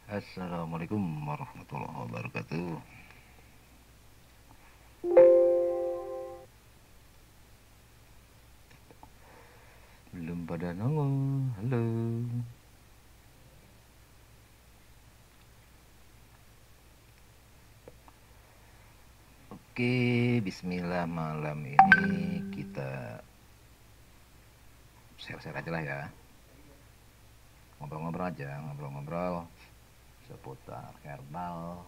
Assalamualaikum warahmatullahi wabarakatuh. Belum pada nongol. Halo. Oke, bismillah, malam ini kita share-share aja lah ya. Ngobrol-ngobrol aja, ngobrol-ngobrol seputar herbal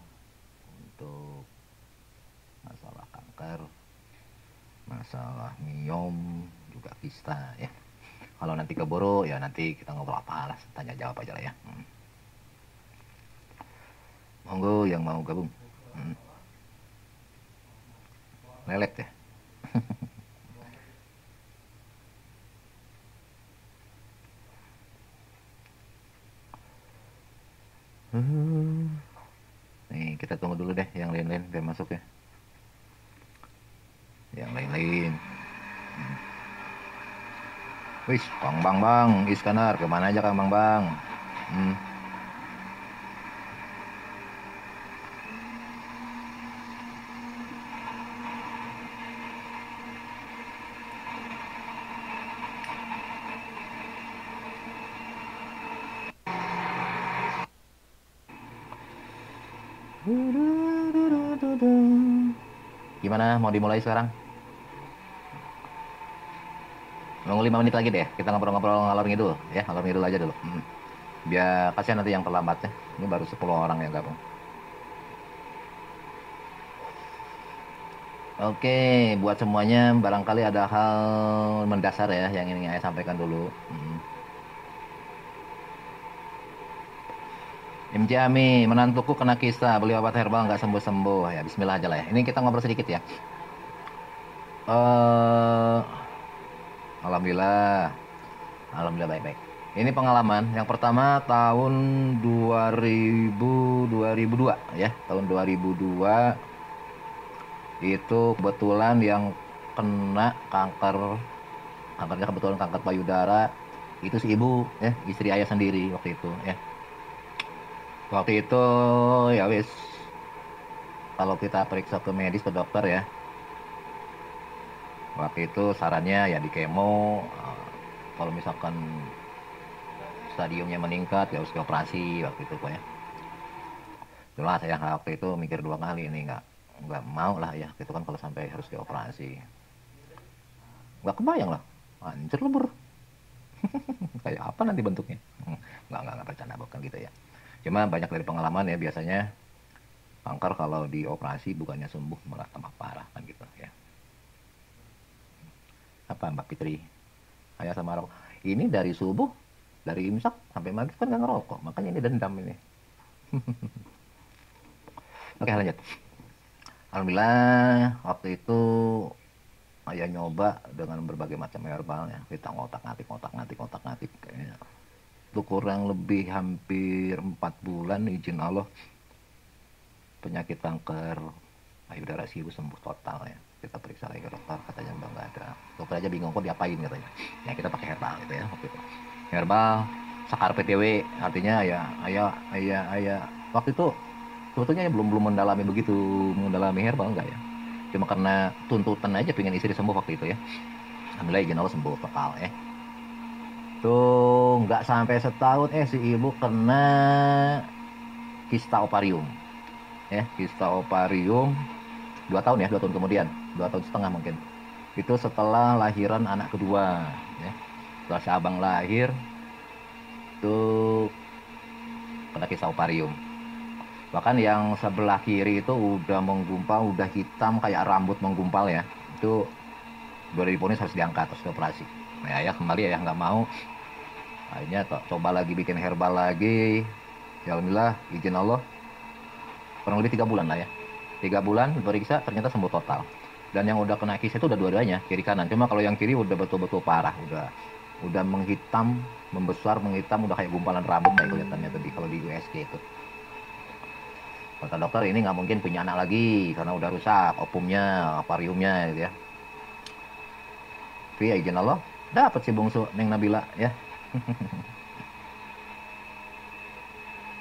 untuk masalah kanker, masalah miom, juga kista ya. Kalau nanti keburu ya nanti kita ngobrol apa lah, tanya jawab aja lah ya. Monggo yang mau gabung. Lelet ya. Nih kita tunggu dulu deh yang lain-lain biar masuk ya. Yang lain-lain. Wis, Kang Bang Bang, Iskandar, kemana aja Kang Bang Bang? Hmm. Gimana, mau dimulai sekarang? Nunggu 5 menit lagi deh, kita ngobrol-ngobrol ngalor ngidul ya, ngalor ngidul aja dulu. Biar kasihan nanti yang terlambat ya, ini baru 10 orang yang gabung. Oke, buat semuanya barangkali ada hal mendasar ya yang ingin saya sampaikan dulu. MJ Ami, menantuku kena kista, beli obat herbal nggak sembuh-sembuh. Ya, bismillah aja lah ya. Ini kita ngobrol sedikit ya. eh Alhamdulillah, Alhamdulillah baik-baik. Ini pengalaman. Yang pertama tahun 2002 ya. Tahun 2002 itu kebetulan yang kena kanker, kankernya kebetulan kanker payudara. Itu si ibu ya, istri ayah sendiri waktu itu ya. Waktu itu ya wis, kalau kita periksa ke medis ke dokter ya, waktu itu sarannya ya di kemo, kalau misalkan stadiumnya meningkat ya harus dioperasi waktu itu Pak ya. Jelas saya waktu itu mikir dua kali, ini nggak mau lah ya gitu kan kalau sampai harus dioperasi. Nggak kebayang lah, hancur lebur. Kayak apa nanti bentuknya. Nggak bercanda bukan gitu ya. Cuma banyak dari pengalaman ya, biasanya kanker kalau dioperasi bukannya sembuh malah tambah parah kan gitu ya. Apa Mbak Fitri? Ayah sama rokok. Ini dari subuh, dari imsak sampai maghrib kan nggak ngerokok, makanya ini dendam ini. Oke lanjut. Alhamdulillah waktu itu ayah nyoba dengan berbagai macam herbalnya. Kita ngotak-ngatik, ngotak-ngatik, ngotak-ngatik. Kayaknya itu kurang lebih hampir 4 bulan, izin Allah penyakit kanker payudara si ibu sembuh total ya. Kita periksa lagi ke dokter, katanya udah nggak ada. Dokter aja bingung kok diapain katanya. Ya kita pakai herbal gitu ya waktu itu. Herbal sakar PTW, artinya ya ayah waktu itu sebetulnya ya belum belum mendalami begitu, mendalami herbal enggak ya. Cuma karena tuntutan aja pengen istri sembuh waktu itu ya. Alhamdulillah izin Allah sembuh total ya. Tuh nggak sampai setahun si ibu kena kista ovarium ya, kista ovarium 2 tahun ya, 2 tahun kemudian, 2 tahun setengah mungkin. Itu setelah lahiran anak kedua ya. Setelah si abang lahir tuh kena kista ovarium. Bahkan yang sebelah kiri itu udah menggumpal, udah hitam kayak rambut menggumpal ya. Itu 2000 ini harus diangkat, harus dioperasi. Nah, ya kembali ya nggak mau. Akhirnya coba lagi bikin herbal lagi. Ya alhamdulillah, izin Allah, kurang lebih 3 bulan lah ya. 3 bulan periksa ternyata sembuh total. Dan yang udah kena kis itu udah dua-duanya, kiri kanan. Cuma kalau yang kiri udah betul-betul parah, udah menghitam, membesar, menghitam, udah kayak gumpalan rambut kayak kelihatannya tadi kalau di USG itu. Kata dokter ini nggak mungkin punya anak lagi karena udah rusak opumnya, akvariumnya gitu ya. Tapi ya izin Allah, dapat si bungsu Neng Nabila ya.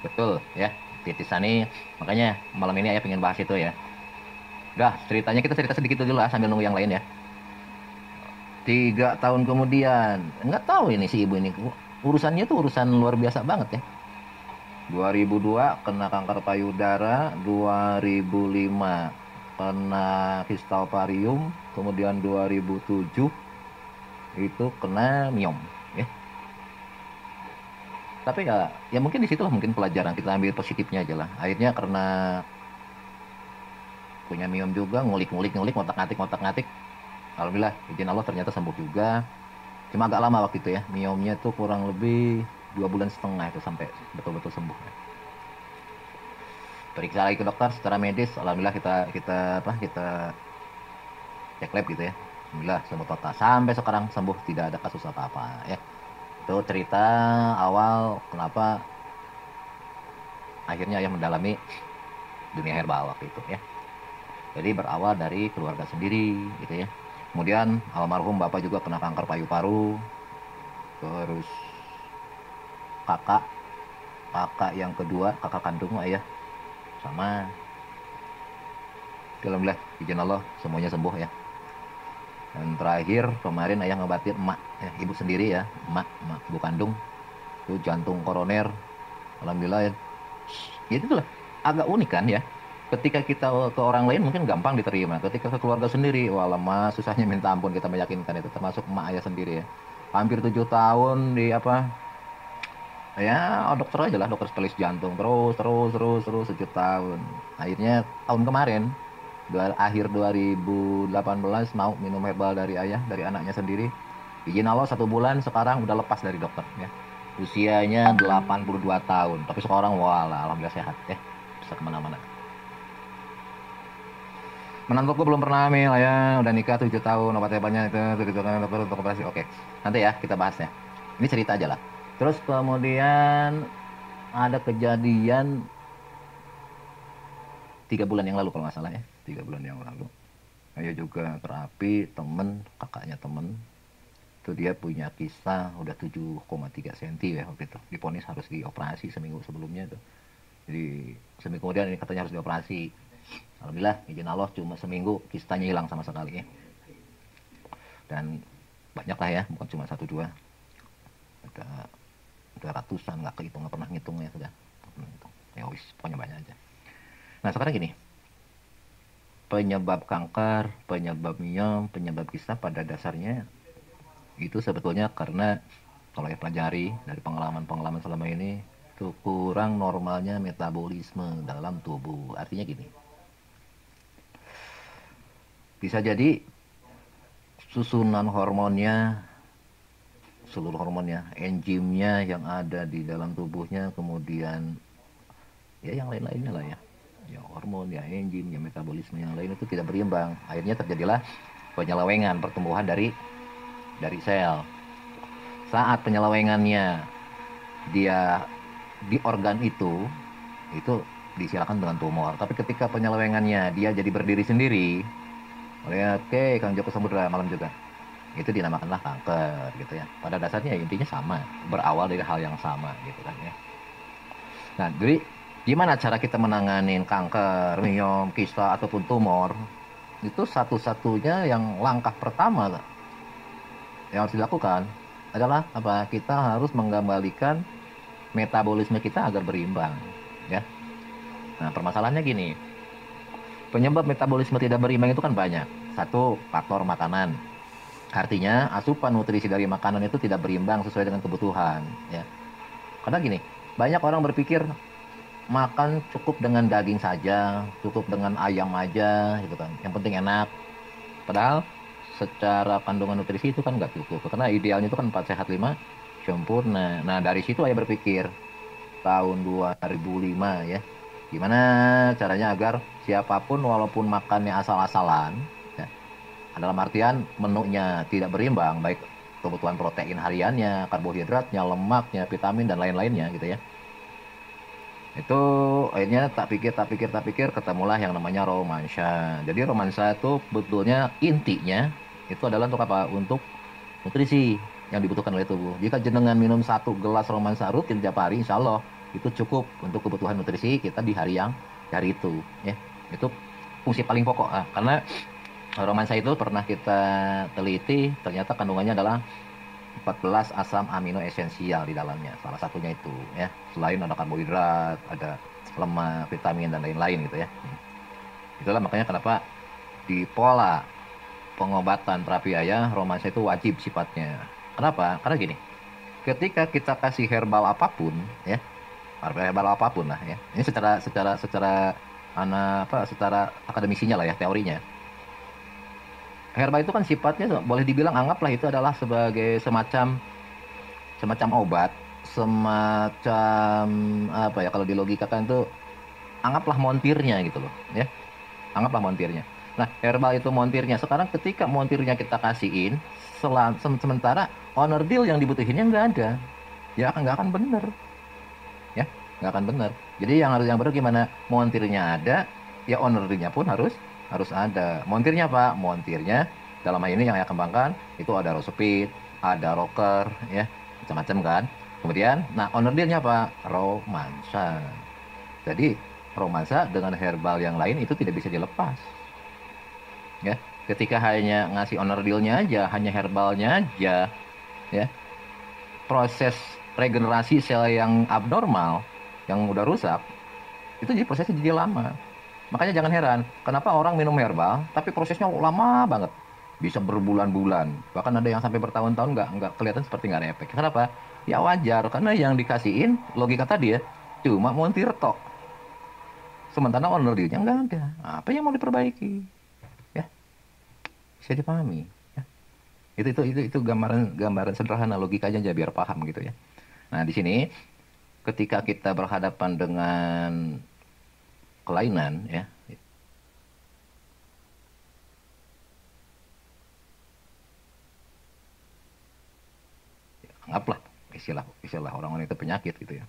Betul ya, Pitisani. Makanya malam ini ayah pengen bahas itu ya. Udah, ceritanya kita cerita sedikit dulu lah sambil nunggu yang lain ya. 3 tahun kemudian, nggak tahu ini si ibu ini urusannya tuh urusan luar biasa banget ya. 2002 kena kanker payudara, 2005 kena kista ovarium, kemudian 2007 itu kena miom ya. Tapi ya mungkin di situlah mungkin pelajaran kita ambil positifnya aja lah. Akhirnya karena punya miom juga, ngulik-ngulik ngotak-ngatik. Alhamdulillah izin Allah ternyata sembuh juga. Cuma agak lama waktu itu ya. Miomnya tuh kurang lebih 2,5 bulan itu sampai betul-betul sembuh. Periksa lagi ke dokter secara medis, alhamdulillah kita cek lab gitu ya. Alhamdulillah sembuh total sampai sekarang sembuh, tidak ada kasus apa-apa ya. Itu cerita awal kenapa akhirnya ayah mendalami dunia herbal waktu itu ya. Jadi berawal dari keluarga sendiri gitu ya. Kemudian almarhum bapak juga kena kanker paru-paru. Terus kakak kakak yang kedua, kakak kandung ayah sama. Alhamdulillah izin Allah semuanya sembuh ya. Dan terakhir kemarin ayah ngobatin emak ya, ibu sendiri ya, emak ibu kandung itu jantung koroner. Alhamdulillah ya. Ya itu lah agak unik kan ya. Ketika kita ke orang lain mungkin gampang diterima, ketika ke keluarga sendiri, wah lama susahnya minta ampun kita meyakinkan itu, termasuk emak ayah sendiri ya. Hampir 7 tahun di apa ya, dokter aja lah, dokter spesialis jantung, terus 7 tahun. Akhirnya tahun kemarin akhir 2018 mau minum herbal dari ayah, dari anaknya sendiri. Izin Allah 1 bulan sekarang udah lepas dari dokter ya. Usianya 82 tahun, tapi sekarang wala alhamdulillah sehat ya, bisa kemana-mana. Menantuku belum pernah hamil ya, udah nikah 7 tahun, obat herbanya itu dokter untuk operasi. Oke, nanti ya kita bahas ya. Ini cerita aja lah. Terus kemudian ada kejadian 3 bulan yang lalu kalau nggak salah ya, 3 bulan yang lalu. Saya juga terapi temen, kakaknya temen. Itu dia punya kista udah 7,3 cm ya waktu itu. Diponis harus dioperasi seminggu sebelumnya tuh. Jadi seminggu kemudian ini katanya harus dioperasi. Alhamdulillah izin Allah cuma seminggu kistanya hilang sama sekali ya. Dan banyak lah ya, bukan cuma 1-2. Udah ratusan, nggak kehitung, nggak pernah ngitungnya sudah. Ya wis, pokoknya banyak aja. Nah sekarang gini, penyebab kanker, penyebab miom, penyebab kista pada dasarnya itu sebetulnya karena kalau saya pelajari dari pengalaman-pengalaman selama ini itu kurang normalnya metabolisme dalam tubuh. Artinya gini, bisa jadi susunan hormonnya, seluruh hormonnya, enzimnya yang ada di dalam tubuhnya, kemudian ya yang lain-lainnya lah ya hormon, ya enzim, ya metabolisme yang lain itu tidak berimbang. Akhirnya terjadilah penyelewengan pertumbuhan dari sel. Saat penyelewengannya dia di organ itu disilakan dengan tumor. Tapi ketika penyelewengannya dia jadi berdiri sendiri, oke, Kang Joko Samudra malam juga, itu dinamakanlah kanker gitu ya. Pada dasarnya intinya sama, berawal dari hal yang sama gitu kan ya. Nah, jadi gimana cara kita menangani kanker, miom, kista ataupun tumor? Itu satu-satunya yang langkah pertama yang harus dilakukan adalah apa? Kita harus mengembalikan metabolisme kita agar berimbang, ya. Nah, permasalahannya gini. Penyebab metabolisme tidak berimbang itu kan banyak. Satu, faktor makanan. Artinya, asupan nutrisi dari makanan itu tidak berimbang sesuai dengan kebutuhan, ya. Karena gini, banyak orang berpikir makan cukup dengan daging saja, cukup dengan ayam aja gitu kan. Yang penting enak. Padahal secara kandungan nutrisi itu kan nggak cukup. Karena idealnya itu kan 4 sehat 5 sempurna. Nah, dari situ saya berpikir tahun 2005 ya. Gimana caranya agar siapapun walaupun makannya asal-asalan, ya, dalam artian menunya tidak berimbang, baik kebutuhan protein hariannya, karbohidratnya, lemaknya, vitamin dan lain-lainnya gitu ya. Itu akhirnya tak pikir ketemulah yang namanya romansa. Jadi romansa itu betulnya intinya itu adalah untuk apa? Untuk nutrisi yang dibutuhkan oleh tubuh. Jika jenengan minum 1 gelas romansa rutin tiap hari, insya Allah Itu cukup untuk kebutuhan nutrisi kita di hari itu, ya. Itu fungsi paling pokok, karena romansa itu pernah kita teliti, ternyata kandungannya adalah 14 asam amino esensial di dalamnya. Salah satunya itu, ya. Selain ada karbohidrat, ada lemak, vitamin dan lain-lain gitu ya. Itulah makanya kenapa di pola pengobatan prabiaya romansa itu wajib sifatnya. Kenapa? Karena gini, ketika kita kasih herbal apapun, ya, herbal apapun lah ya. Ini secara secara akademisinya lah ya, teorinya. Herbal itu kan sifatnya boleh dibilang, anggaplah itu adalah sebagai semacam semacam obat, semacam apa ya, kalau di logikakan itu anggaplah montirnya gitu loh, ya. Anggaplah montirnya. Nah, herbal itu montirnya. Sekarang ketika montirnya kita kasihin, sementara owner deal yang dibutuhinnya nggak ada, ya nggak akan bener, ya nggak akan bener. Jadi yang bener gimana? Montirnya ada, ya owner dealnya pun harus ada. Montirnya apa? Montirnya dalam hal ini yang saya kembangkan itu ada Rosepit, ada Rocker, ya macam-macam kan. Kemudian, nah owner dealnya apa? Romansa. Jadi romansa dengan herbal yang lain itu tidak bisa dilepas, ya. Ketika hanya ngasih owner dealnya aja, hanya herbalnya aja, ya, proses regenerasi sel yang abnormal, yang udah rusak, itu jadi prosesnya jadi lama. Makanya jangan heran kenapa orang minum herbal tapi prosesnya lama banget, bisa berbulan-bulan, bahkan ada yang sampai bertahun-tahun nggak kelihatan, seperti nggak ada efek. Kenapa? Ya wajar, karena yang dikasihin logika tadi ya cuma montir tok, sementara owner dealnya nggak ada. Apa yang mau diperbaiki, ya, bisa dipahami, ya. Itu gambaran sederhana logikanya aja biar paham gitu ya. Nah di sini ketika kita berhadapan dengan kelainan, ya, anggaplah istilah orang-orang itu penyakit gitu ya,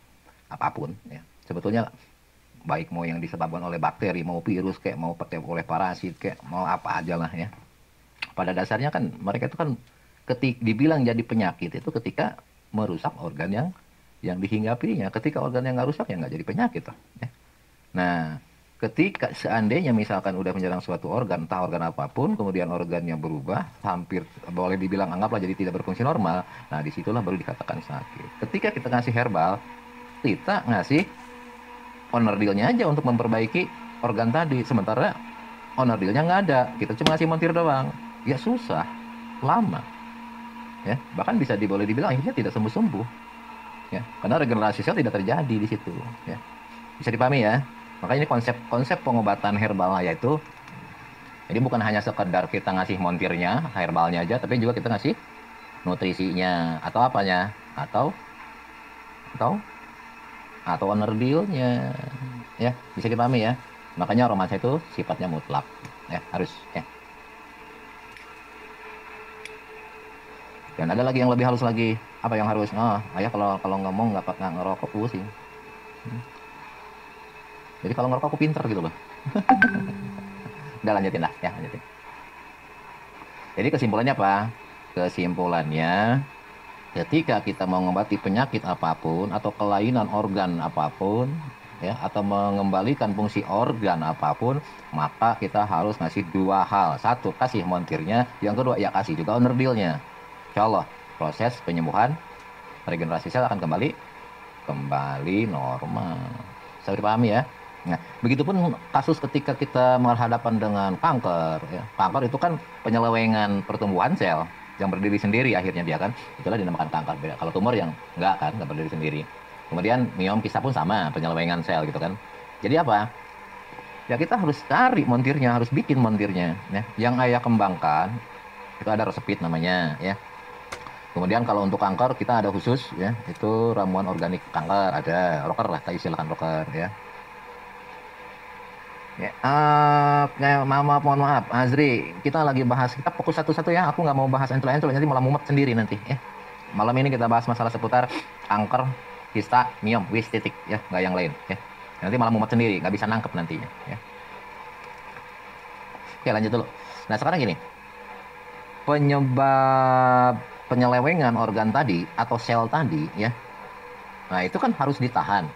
apapun ya, sebetulnya baik mau yang disebabkan oleh bakteri, mau virus, kayak mau pakai oleh parasit, kayak mau apa aja lah ya. Pada dasarnya kan mereka itu kan dibilang jadi penyakit itu ketika merusak organ yang dihinggapinya. Ketika organ yang nggak rusak ya nggak jadi penyakit toh, ya. Nah, ketika seandainya misalkan udah menyerang suatu organ, entah organ apapun, kemudian organnya berubah, hampir boleh dibilang anggaplah jadi tidak berfungsi normal, nah disitulah baru dikatakan sakit. Ketika kita ngasih herbal, kita ngasih owner dealnya aja untuk memperbaiki organ tadi, sementara owner dealnya nggak ada, kita cuma ngasih montir doang, ya susah, lama, ya, bahkan boleh dibilang akhirnya tidak sembuh-sembuh, ya, karena regenerasi sel tidak terjadi di situ, ya. Bisa dipahami ya. Makanya ini konsep pengobatan herbal yaitu, jadi bukan hanya sekedar kita ngasih montirnya, herbalnya aja, tapi juga kita ngasih nutrisinya atau apanya, atau owner dealnya, ya, bisa dipahami ya. Makanya romansa itu sifatnya mutlak, ya, harus, ya. Dan ada lagi yang lebih halus lagi. Apa yang harus? Oh, ayah kalau ngomong nggak ngerokok pusing. Jadi kalau ngerokok aku pinter gitu loh. Udah lanjutin lah, ya lanjutin. Jadi kesimpulannya apa? Kesimpulannya, ketika kita mau mengobati penyakit apapun atau kelainan organ apapun, ya, atau mengembalikan fungsi organ apapun, maka kita harus ngasih dua hal. Satu, kasih montirnya. Yang kedua, ya kasih juga owner dealnya. Insya Allah proses penyembuhan regenerasi sel akan kembali normal. Bisa dipahami ya. Nah, begitupun kasus ketika kita berhadapan dengan kanker, ya. Kanker itu kan penyelewengan pertumbuhan sel yang berdiri sendiri akhirnya dia kan. Itulah dinamakan kanker. Beda. Kalau tumor yang nggak berdiri sendiri. Kemudian miom kista pun sama, penyelewengan sel gitu kan. Jadi apa? Ya kita harus cari montirnya, harus bikin montirnya, ya. Yang ayah kembangkan itu ada Rosepit namanya, ya. Kemudian kalau untuk kanker kita ada khusus, ya, itu ramuan organik kanker, ada Rocker lah, kita istilahkan Rocker, ya. Ya, mohon maaf, Azri, kita lagi bahas, kita fokus satu-satu ya, aku nggak mau bahas encul-encul, nanti malah mumet sendiri nanti, ya. Malam ini kita bahas masalah seputar kanker, kista, miom, wis titik, ya, nggak yang lain, ya. Nanti malah mumet sendiri, nggak bisa nangkep nantinya, ya. Oke, lanjut dulu. Nah, sekarang gini, penyebab penyelewengan organ tadi atau sel tadi, ya, nah itu kan harus ditahan.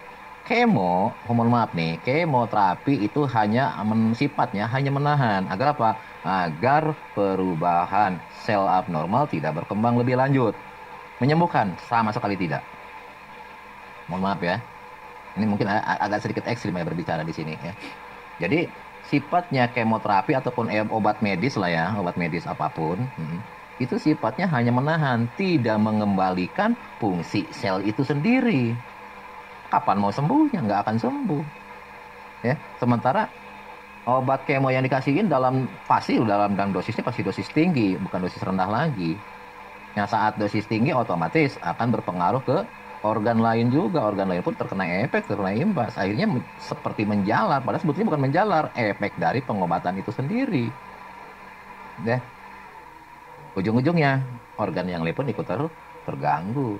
Mohon maaf nih, kemoterapi itu hanya sifatnya hanya menahan. Agar apa? Agar perubahan sel abnormal tidak berkembang lebih lanjut. Menyembuhkan sama sekali tidak. Mohon maaf ya. Ini mungkin agak sedikit ekstrim ya berbicara di sini ya. Jadi sifatnya kemoterapi ataupun obat medis lah ya, obat medis apapun, itu sifatnya hanya menahan, tidak mengembalikan fungsi sel itu sendiri. Kapan mau sembuhnya? Nggak akan sembuh. Ya, sementara obat kemo yang dikasihin dalam dosisnya pasti dosis tinggi, bukan dosis rendah lagi. Yang saat dosis tinggi otomatis akan berpengaruh ke organ lain juga. Organ lain pun terkena efek, terkena imbas. Akhirnya seperti menjalar, padahal sebetulnya bukan menjalar, efek dari pengobatan itu sendiri. Ya, ujung-ujungnya organ yang lain pun ikut terganggu.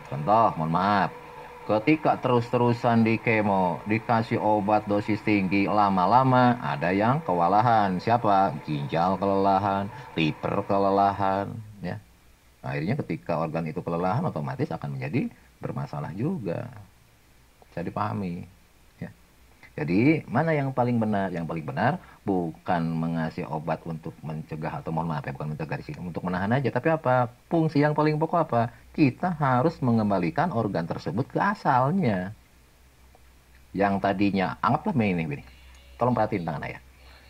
Contoh, mohon maaf, ketika terus-terusan di kemo, dikasih obat dosis tinggi, lama-lama ada yang kewalahan. Siapa? Ginjal kelelahan, liver kelelahan, ya. Akhirnya ketika organ itu kelelahan, otomatis akan menjadi bermasalah juga. Bisa dipahami. Ya. Jadi, mana yang paling benar? Yang paling benar bukan mengasih obat untuk mencegah, atau mohon maaf ya, bukan mencegah di sini, untuk menahan aja. Tapi apa? Fungsi yang paling pokok apa? Kita harus mengembalikan organ tersebut ke asalnya. Yang tadinya, anggaplah begini. Tolong perhatiin tangan ayah.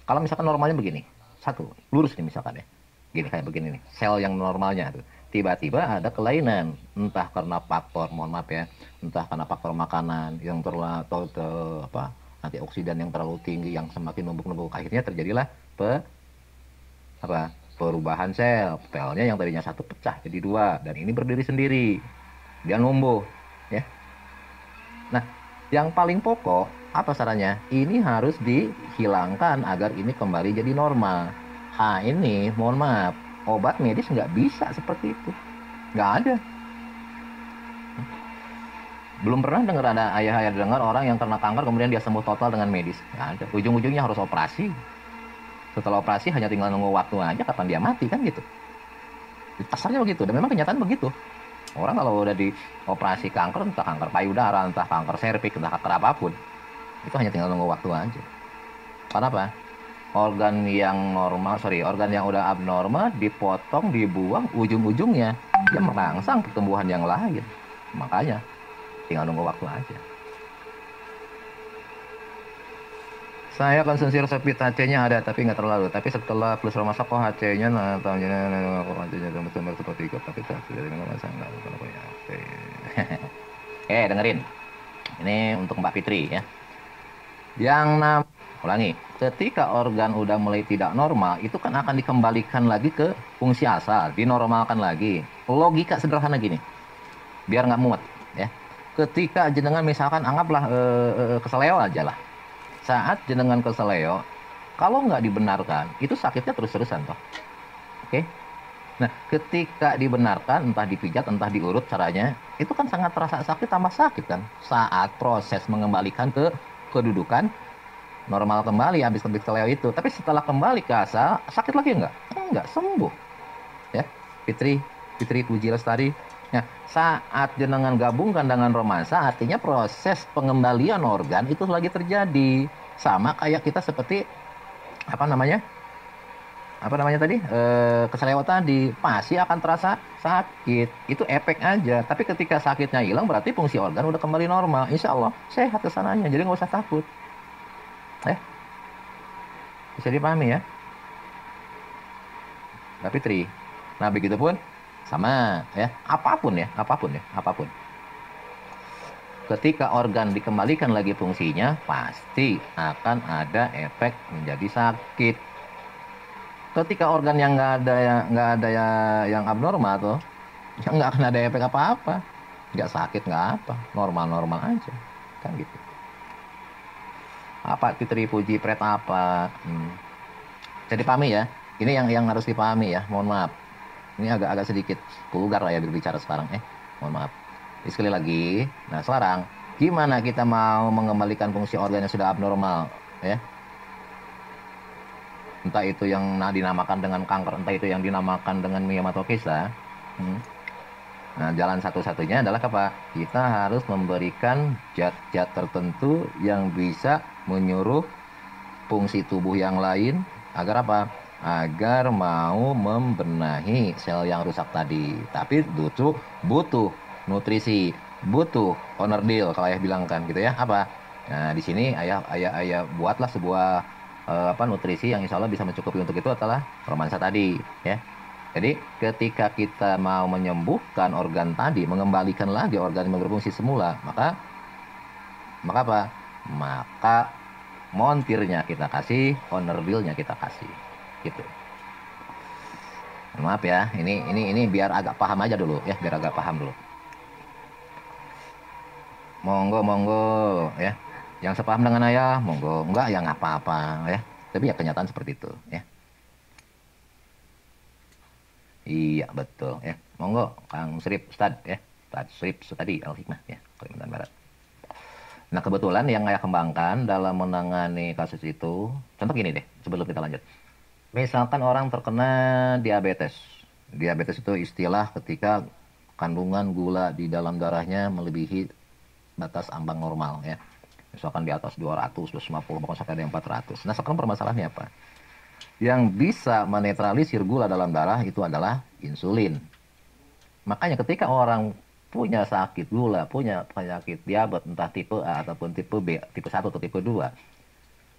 Kalau misalkan normalnya begini, satu, lurus nih misalkan ya. Gini, kayak begini nih, sel yang normalnya tuh. Tiba-tiba ada kelainan, entah karena faktor, mohon maaf ya, entah karena faktor makanan yang atau antioksidan yang terlalu tinggi, yang semakin numpuk-numpuk, akhirnya terjadilah perubahan selnya yang tadinya satu pecah jadi dua, dan ini berdiri sendiri, dia numbuh, ya. Nah, yang paling pokok apa sarannya? Ini harus dihilangkan agar ini kembali jadi normal. Ini mohon maaf, obat medis nggak bisa seperti itu, nggak ada. Belum pernah dengar ada ayah-ayah dengar orang yang kena kanker kemudian dia sembuh total dengan medis. Nggak ada. Ujung-ujungnya harus operasi. Setelah operasi hanya tinggal nunggu waktu aja kapan dia mati, kan gitu. Pasarnya begitu, dan memang kenyataan begitu. Orang kalau udah dioperasi kanker, entah kanker payudara, entah kanker serviks, entah kanker apapun, itu hanya tinggal nunggu waktu aja. Kenapa? Organ yang udah abnormal dipotong, dibuang, ujung-ujungnya dia merangsang pertumbuhan yang lain. Makanya tinggal nunggu waktu aja. Saya konsumsi resepit HC-nya ada, tapi nggak terlalu. Tapi setelah plus masak kok HC-nya, nah tahunnya HC-nya benar seperti itu. Tapi saya tidak merasa nggak apa ya. Oke. Dengerin. Ini untuk Mbak Fitri ya. Ulangi, ketika organ udah mulai tidak normal, itu kan akan dikembalikan lagi ke fungsi asal, dinormalkan lagi. Logika sederhana gini, biar nggak mumet ya. Ketika jenengan misalkan anggaplah keseleo aja lah. Saat jenengan keseleo, kalau nggak dibenarkan, itu sakitnya terus-terusan toh. Oke? Nah, ketika dibenarkan, entah dipijat, entah diurut caranya, itu kan sangat terasa sakit, tambah sakit kan. Saat proses mengembalikan ke kedudukan normal kembali habis keseleo itu. Tapi setelah kembali ke asal, sakit lagi enggak? Enggak, sembuh. Ya, Fitri Puji Lestari. Nah, saat jenengan gabungkan dengan romansa, artinya proses pengembalian organ itu lagi terjadi. Sama kayak kita seperti apa namanya tadi, keseleo tadi, pasti akan terasa sakit. Itu efek aja. Tapi ketika sakitnya hilang, berarti fungsi organ udah kembali normal. Insya Allah sehat kesananya. Jadi nggak usah takut. Bisa dipahami ya, Mbak Fitri. Nah, begitupun sama ya, apapun. Ketika organ dikembalikan lagi fungsinya, pasti akan ada efek menjadi sakit. Ketika organ yang nggak ada yang abnormal tuh, ya nggak akan ada efek apa-apa, nggak sakit, nggak apa, normal-normal aja, kan gitu. Apa Fitri Puji Pret apa? Jadi pahami ya. Ini yang harus dipahami ya. Mohon maaf. Ini agak sedikit vulgar lah ya berbicara sekarang. Mohon maaf. Jadi sekali lagi. Nah sekarang, gimana kita mau mengembalikan fungsi organ yang sudah abnormal? Ya. Entah itu yang dinamakan dengan kanker, entah itu yang dinamakan dengan myematokisa. Nah, jalan satu-satunya adalah apa? Kita harus memberikan zat-zat tertentu yang bisa menyuruh fungsi tubuh yang lain agar apa? Agar mau membenahi sel yang rusak tadi. Tapi butuh nutrisi, butuh owner deal kalau ayah bilang kan gitu ya. Apa? Nah, di sini ayah buatlah sebuah nutrisi yang insya Allah bisa mencukupi untuk itu adalah romansa tadi ya. Jadi ketika kita mau menyembuhkan organ tadi, mengembalikan lagi organ yang berfungsi semula, maka apa? Maka montirnya kita kasih, owner deal-nya kita kasih. Gitu. Maaf ya, ini biar agak paham aja dulu ya, biar agak paham dulu. Monggo ya. Yang sepaham dengan ayah, monggo. Enggak ya nggak apa-apa ya. Tapi ya kenyataan seperti itu ya. Iya betul ya. Monggo Kang Srip Ustad ya. Ustad Srip Sutadi Al-Hikmah ya, Kalimantan Barat. Nah kebetulan yang ayah kembangkan dalam menangani kasus itu, contoh gini deh sebelum kita lanjut. Misalkan orang terkena diabetes. Diabetes itu istilah ketika kandungan gula di dalam darahnya melebihi batas ambang normal ya. Misalkan di atas 200, 250, bahkan sampai ada yang 400. Nah sekarang permasalahannya apa? Yang bisa menetralisir gula dalam darah itu adalah insulin. Makanya ketika orang punya sakit gula, punya penyakit diabetes, entah tipe A ataupun tipe B, tipe 1 atau tipe 2,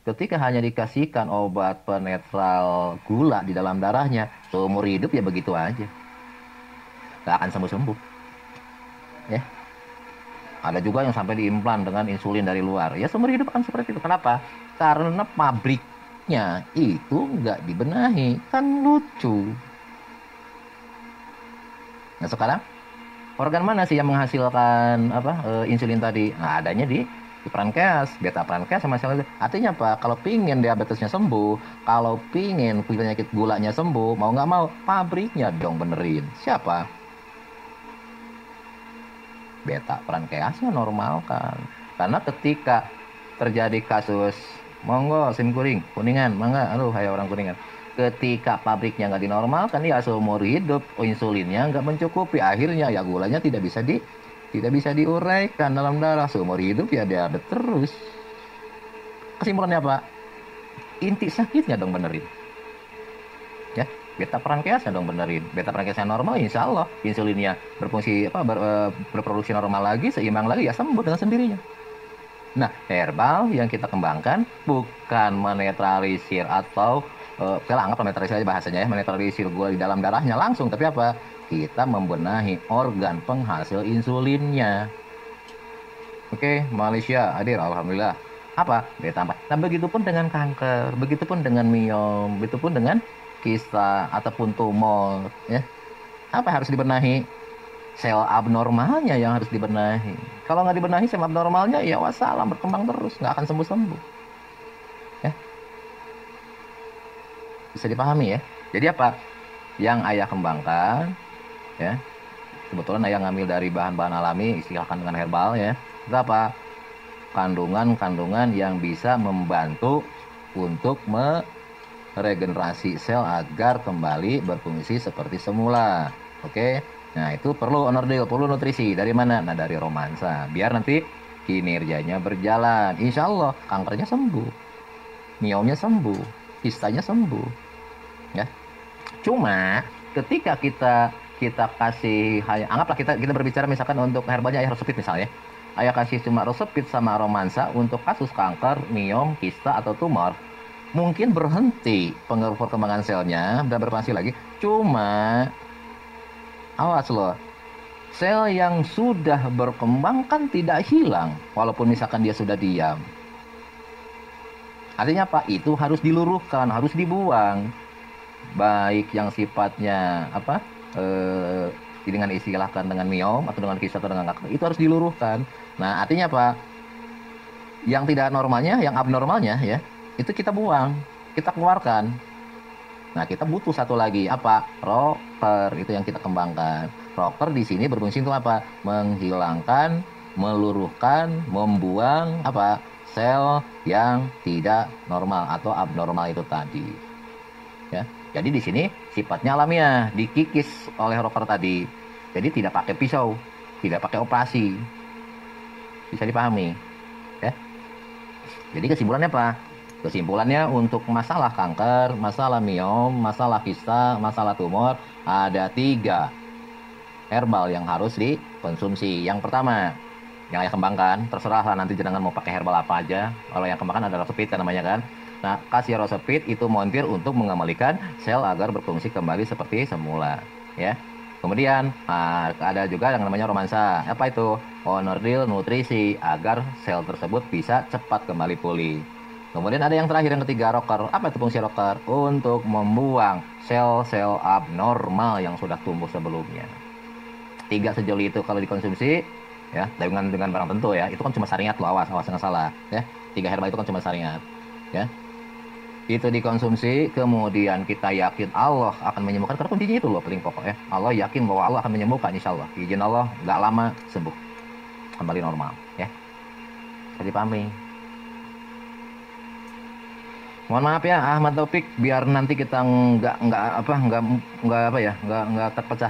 ketika hanya dikasihkan obat penetral gula di dalam darahnya, seumur hidup ya begitu aja. Gak akan sembuh-sembuh. Ya. Ada juga yang sampai diimplan dengan insulin dari luar. Ya seumur hidup akan seperti itu. Kenapa? Karena pabriknya itu nggak dibenahi. Kan lucu. Nah sekarang, organ mana sih yang menghasilkan insulin tadi? Nah adanya di pankreas, beta pankreas sama sel itu. Artinya apa? Kalau pingin diabetesnya sembuh, kalau pingin penyakit gulanya sembuh, mau nggak mau, pabriknya dong benerin. Siapa? Beta pankreasnya normal kan. Karena ketika terjadi kasus monggo sim kuningan mangga aduh hai orang kuningan, ketika pabriknya nggak dinormalkan ya seumur hidup insulinnya nggak mencukupi, akhirnya ya gulanya tidak bisa diuraikan dalam darah, seumur hidup ya diabetes terus. Kesimpulannya apa? Inti sakitnya dong benerin ya, beta pankreasnya dong benerin. Beta pankreasnya normal, insya Allah insulinnya berfungsi berproduksi normal lagi, seimbang lagi, ya sembuh dengan sendirinya. Nah, herbal yang kita kembangkan bukan menetralisir atau kita anggap menetralisir aja bahasanya ya, menetralisir gula di dalam darahnya langsung, tapi apa? Kita membenahi organ penghasil insulinnya. Oke, Malaysia hadir, alhamdulillah. Apa? Beta 4. Nah, begitupun dengan kanker, begitupun dengan miom, begitupun dengan kista ataupun tumor ya. Apa yang harus dibenahi? Sel abnormalnya yang harus dibenahi. Kalau nggak dibenahi sel abnormalnya ya wassalam, berkembang terus, nggak akan sembuh-sembuh ya. Bisa dipahami ya. Jadi apa yang ayah kembangkan ya, kebetulan ayah ngambil dari bahan-bahan alami, istilahkan dengan herbal ya. Itu apa? Kandungan-kandungan yang bisa membantu untuk regenerasi sel agar kembali berfungsi seperti semula. Oke. Nah, itu perlu owner deal, perlu nutrisi. Dari mana? Nah, dari romansa. Biar nanti kinerjanya berjalan. Insya Allah kankernya sembuh. Miomnya sembuh. Kistanya sembuh. Ya. Cuma ketika kita kasih, anggaplah kita berbicara misalkan untuk herbalnya ayah resepit misalnya. Ayah kasih cuma resepit sama romansa untuk kasus kanker, miom, kista atau tumor. Mungkin berhenti perkembangan selnya dan berfungsi lagi. Cuma awas loh, sel yang sudah berkembang kan tidak hilang walaupun misalkan dia sudah diam. Artinya apa? Itu harus diluruhkan, harus dibuang. Baik yang sifatnya dengan istilahkan dengan miom atau dengan kista atau dengan kanker, itu harus diluruhkan. Nah artinya apa? Yang tidak normalnya, yang abnormalnya ya, itu kita buang, kita keluarkan. Nah, kita butuh satu lagi apa? Rocker, itu yang kita kembangkan. Rocker di sini berfungsi untuk apa? Menghilangkan, meluruhkan, membuang apa? Sel yang tidak normal atau abnormal itu tadi. Ya. Jadi di sini sifatnya alamiah, dikikis oleh rocker tadi. Jadi tidak pakai pisau, tidak pakai operasi. Bisa dipahami, ya. Jadi kesimpulannya apa? Kesimpulannya untuk masalah kanker, masalah miom, masalah kista, masalah tumor, ada 3 herbal yang harus dikonsumsi. Yang pertama, yang ayah kembangkan, terserah lah nanti jenengan mau pakai herbal apa aja. Kalau yang kembangkan ada Rosepit kan namanya kan. Nah, kasih Rosepit itu montir untuk mengembalikan sel agar berfungsi kembali seperti semula, ya. Kemudian ada juga yang namanya romansa. Apa itu? Onordil nutrisi agar sel tersebut bisa cepat kembali pulih. Kemudian ada yang terakhir yang ketiga, rocker. Apa itu fungsi rocker? Untuk membuang sel-sel abnormal yang sudah tumbuh sebelumnya. 3 sejoli itu kalau dikonsumsi, ya, dengan barang tentu ya, itu kan cuma syariat loh, awas jangan salah, ya. 3 herbal itu kan cuma syariat, ya. Itu dikonsumsi, kemudian kita yakin Allah akan menyembuhkan, karena kuncinya itu loh paling pokok ya. Allah yakin bahwa Allah akan menyembuhkan, insya Allah. Izin Allah, nggak lama sembuh, kembali normal, ya. Jadi pahami. Mohon maaf ya Ahmad Taufik, biar nanti kita nggak terpecah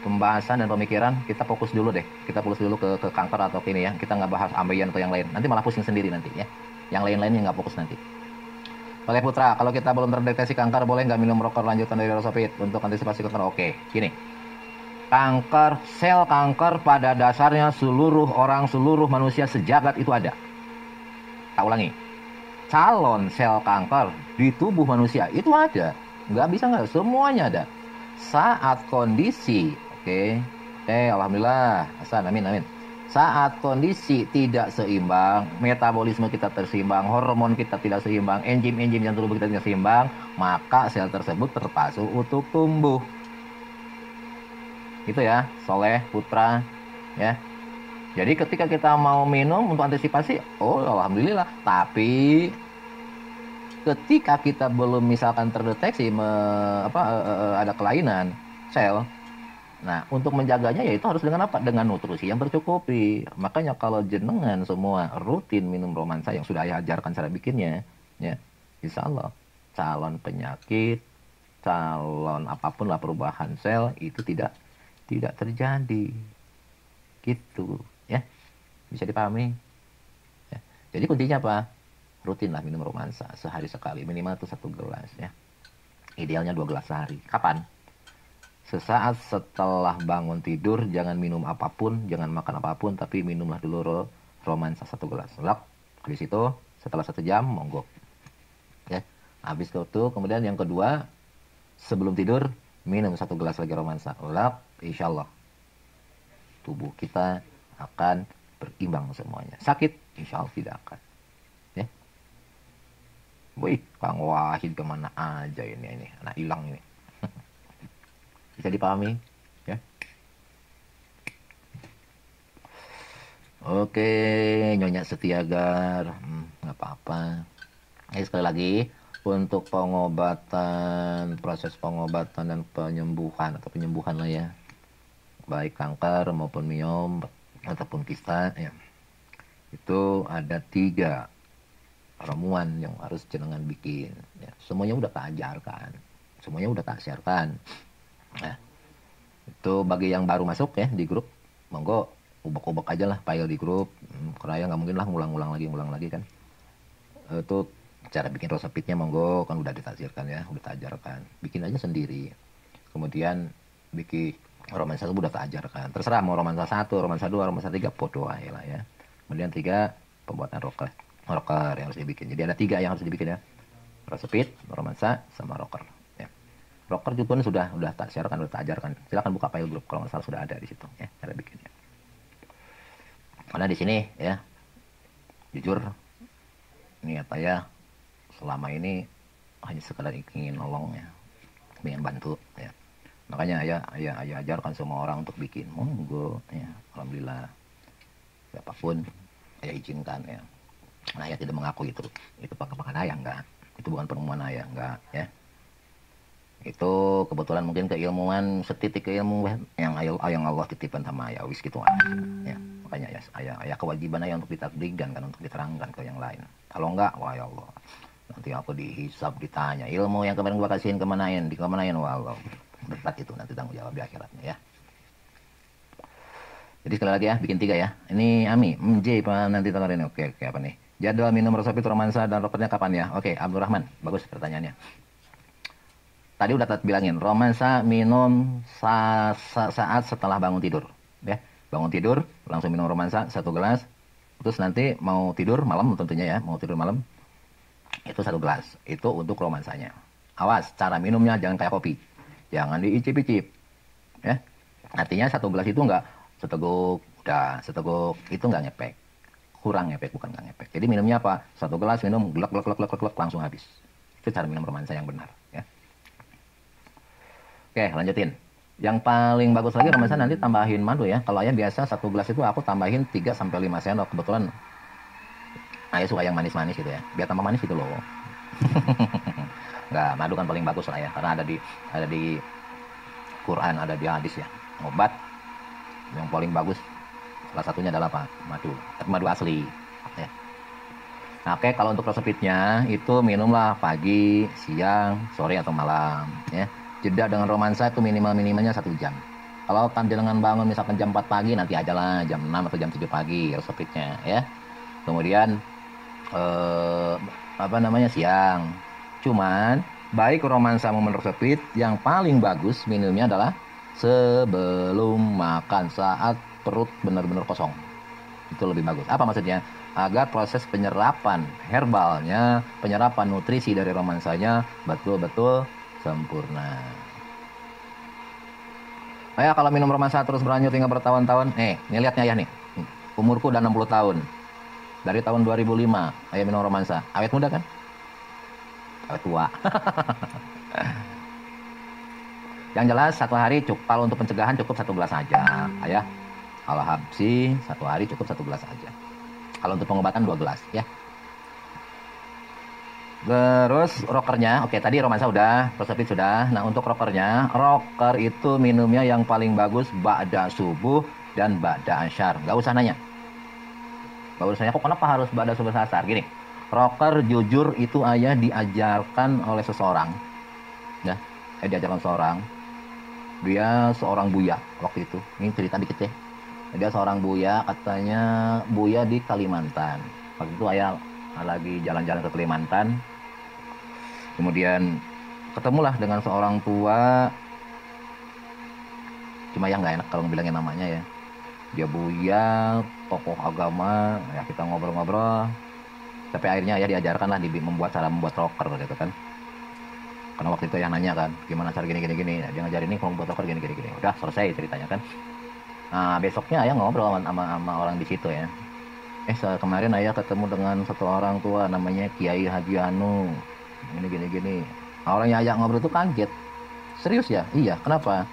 pembahasan dan pemikiran. Kita fokus dulu deh, kita fokus dulu ke kanker atau ini ya. Kita nggak bahas ambeien atau yang lain. Nanti malah pusing sendiri nanti ya. Yang lain-lainnya nggak fokus nanti. Oke Putra, kalau kita belum terdeteksi kanker, boleh nggak minum rocker lanjutan dari Rosopit untuk antisipasi kanker? Oke, gini. Kanker, sel kanker pada dasarnya seluruh manusia sejagat itu ada. Tak ulangi. Calon sel kanker di tubuh manusia itu ada. Nggak bisa nggak, semuanya ada. Saat kondisi, alhamdulillah, Hasan, amin. Saat kondisi tidak seimbang, metabolisme kita terseimbang, hormon kita tidak seimbang, enzim-enzim yang tubuh kita tidak seimbang, maka sel tersebut terpasu untuk tumbuh. Itu ya, Soleh, Putra, ya. Jadi ketika kita mau minum untuk antisipasi, oh alhamdulillah. Tapi ketika kita belum misalkan terdeteksi ada kelainan sel, nah untuk menjaganya yaitu harus dengan apa? Dengan nutrisi yang tercukupi. Makanya kalau jenengan semua rutin minum romansa yang sudah saya ajarkan cara bikinnya, ya, insya Allah calon penyakit, calon apapun lah perubahan sel itu tidak terjadi, gitu, ya. Bisa dipahami? Ya. Jadi kuncinya apa? Rutinlah minum romansa sehari sekali, minimal itu 1 gelas ya. Idealnya 2 gelas sehari. Kapan? Sesaat setelah bangun tidur, jangan minum apapun, jangan makan apapun, tapi minumlah dulu romansa 1 gelas. Lap, habis itu setelah 1 jam, monggo. Ya, habis itu kemudian yang kedua, sebelum tidur, minum 1 gelas lagi romansa. Lap, insya Allah tubuh kita akan berimbang semuanya. Sakit, insya Allah tidak akan. Ya. Wih, Kang Wahid kemana aja ini, anak hilang ini. Bisa dipahami, ya. Oke, Nyonya Setiagar, nggak apa-apa. Sekali lagi, untuk pengobatan, proses pengobatan dan penyembuhan atau penyembuhan lah ya, baik kanker maupun miom ataupun kista, ya, itu ada 3 ramuan yang harus jenengan bikin. Ya, semuanya udah tak ajarkan, semuanya udah tak siarkan. Nah, itu bagi yang baru masuk ya di grup, monggo ubek-ubek aja lah file di grup. Karena nggak mungkin lah ngulang lagi kan. Itu cara bikin resepnya monggo kan udah ditafsirkan ya, udah tak ajarkan. Bikin aja sendiri. Kemudian bikin romansa 1 udah tak ajarkan. Terserah mau romansa 1, romansa 2, romansa 3, podo aja lah ya. Kemudian 3 pembuatan rocker yang harus dibikin. Jadi ada 3 yang harus dibikin ya. Resepit, romansa, sama rocker. Rocker juga sudah tak siarkan, udah tak ajarkan. Silakan buka file grup kalau nggak salah, sudah ada di situ ya cara bikinnya. Karena di sini ya, jujur niat saya selama ini hanya sekedar ingin nolong ya, ingin bantu ya. Makanya ayah ajarkan semua orang untuk bikin. Monggo ya, alhamdulillah. Siapapun ayah izinkan ya. Nah, ayah tidak mengaku itu pakai ayah, enggak. Itu bukan penemuan ayah, enggak ya. Itu kebetulan mungkin keilmuan, setitik keilmuan yang Allah titipkan sama ayah, wis gitu ya. Makanya ayah kewajiban ayah untuk ditakdirkan kan, untuk diterangkan ke yang lain. Kalau enggak, wah ya Allah, nanti aku dihisab, ditanya ilmu yang kemarin gua kasihin kemanain, wah Allah, berat itu nanti tanggung jawab di akhiratnya ya. Jadi sekali lagi ya, bikin 3 ya. Ini Ami, J, nanti tengah ini. Oke, oke, apa nih? Jadwal minum Rosopit romansa dan rokernya kapan ya? Oke, Abdurrahman, bagus pertanyaannya. Tadi udah bilangin, romansa minum saat setelah bangun tidur. Ya, bangun tidur, langsung minum romansa 1 gelas. Terus nanti mau tidur malam tentunya ya, mau tidur malam, itu 1 gelas. Itu untuk romansanya. Awas, cara minumnya jangan kayak kopi. Jangan diicip-icip. Ya, artinya 1 gelas itu enggak seteguk, udah seteguk itu enggak ngepek. Kurang ngepek, bukan enggak ngepek. Jadi minumnya apa? 1 gelas minum, glek, glek, glek, glek, glek, langsung habis. Itu cara minum romansa yang benar. Ya. Oke, lanjutin. Yang paling bagus lagi romansa nanti tambahin madu ya. Kalau ayah biasa 1 gelas itu aku tambahin 3 sampai 5 sendok. Kebetulan ayah suka yang manis-manis gitu ya. Biar tambah manis gitu loh. Enggak, madu kan paling bagus lah ya. Karena ada di Quran, ada di hadis ya. Obat yang paling bagus salah satunya adalah apa? Madu. Madu asli. Ya. Nah, oke, kalau untuk resepitnya itu minumlah pagi, siang, sore atau malam ya. Jeda dengan romansa itu minimalnya 1 jam. Kalau dengan bangun misalkan jam 4 pagi, nanti aja lah jam 6 atau jam 7 pagi resepitnya ya. Kemudian siang. Cuman baik romansa momen resepit yang paling bagus minumnya adalah sebelum makan, saat perut benar-benar kosong. Itu lebih bagus. Apa maksudnya? Agar proses penyerapan herbalnya, penyerapan nutrisi dari romansanya betul-betul sempurna. Ayah kalau minum romansa terus berlanjut hingga bertahun-tahun, nih lihatnya ya nih. Umurku udah 60 tahun. Dari tahun 2005, ayah minum romansa. Awet muda kan? Awet tua. Yang jelas 1 hari cukup, kalau untuk pencegahan cukup 1 gelas aja, ayah. Kalau habsi 1 hari cukup 1 gelas aja. Kalau untuk pengobatan 2 gelas ya. Terus rokernya, oke tadi romansa udah, resepit sudah. Nah untuk roker itu minumnya yang paling bagus ba'da subuh dan ba'da asyar. Gak usah nanya. Gak usah nanya kok kenapa harus ba'da subuh asar. Gini, roker jujur itu ayah diajarkan oleh seseorang. Ya, diajarkan seorang. Dia seorang buya waktu itu. Ini cerita dikit ya. Dia seorang buya, katanya buya di Kalimantan. Waktu itu ayah lagi jalan-jalan ke Kalimantan. Kemudian ketemulah dengan seorang tua. Cuma yang nggak enak kalau bilangin namanya ya. Dia buya, tokoh agama, ya kita ngobrol-ngobrol. Sampai akhirnya ya diajarkan lah cara membuat rocker gitu kan. Karena waktu itu yang nanya kan, gimana cara gini. Dia ngajarin ini kalau membuat rocker gini. Udah selesai ceritanya kan. Nah besoknya ayah ngobrol sama orang di situ ya. Kemarin ayah ketemu dengan satu orang tua namanya Kiai Haji Anu. Gini. Orang yang ajak ngobrol itu kaget. Serius ya? Iya, kenapa?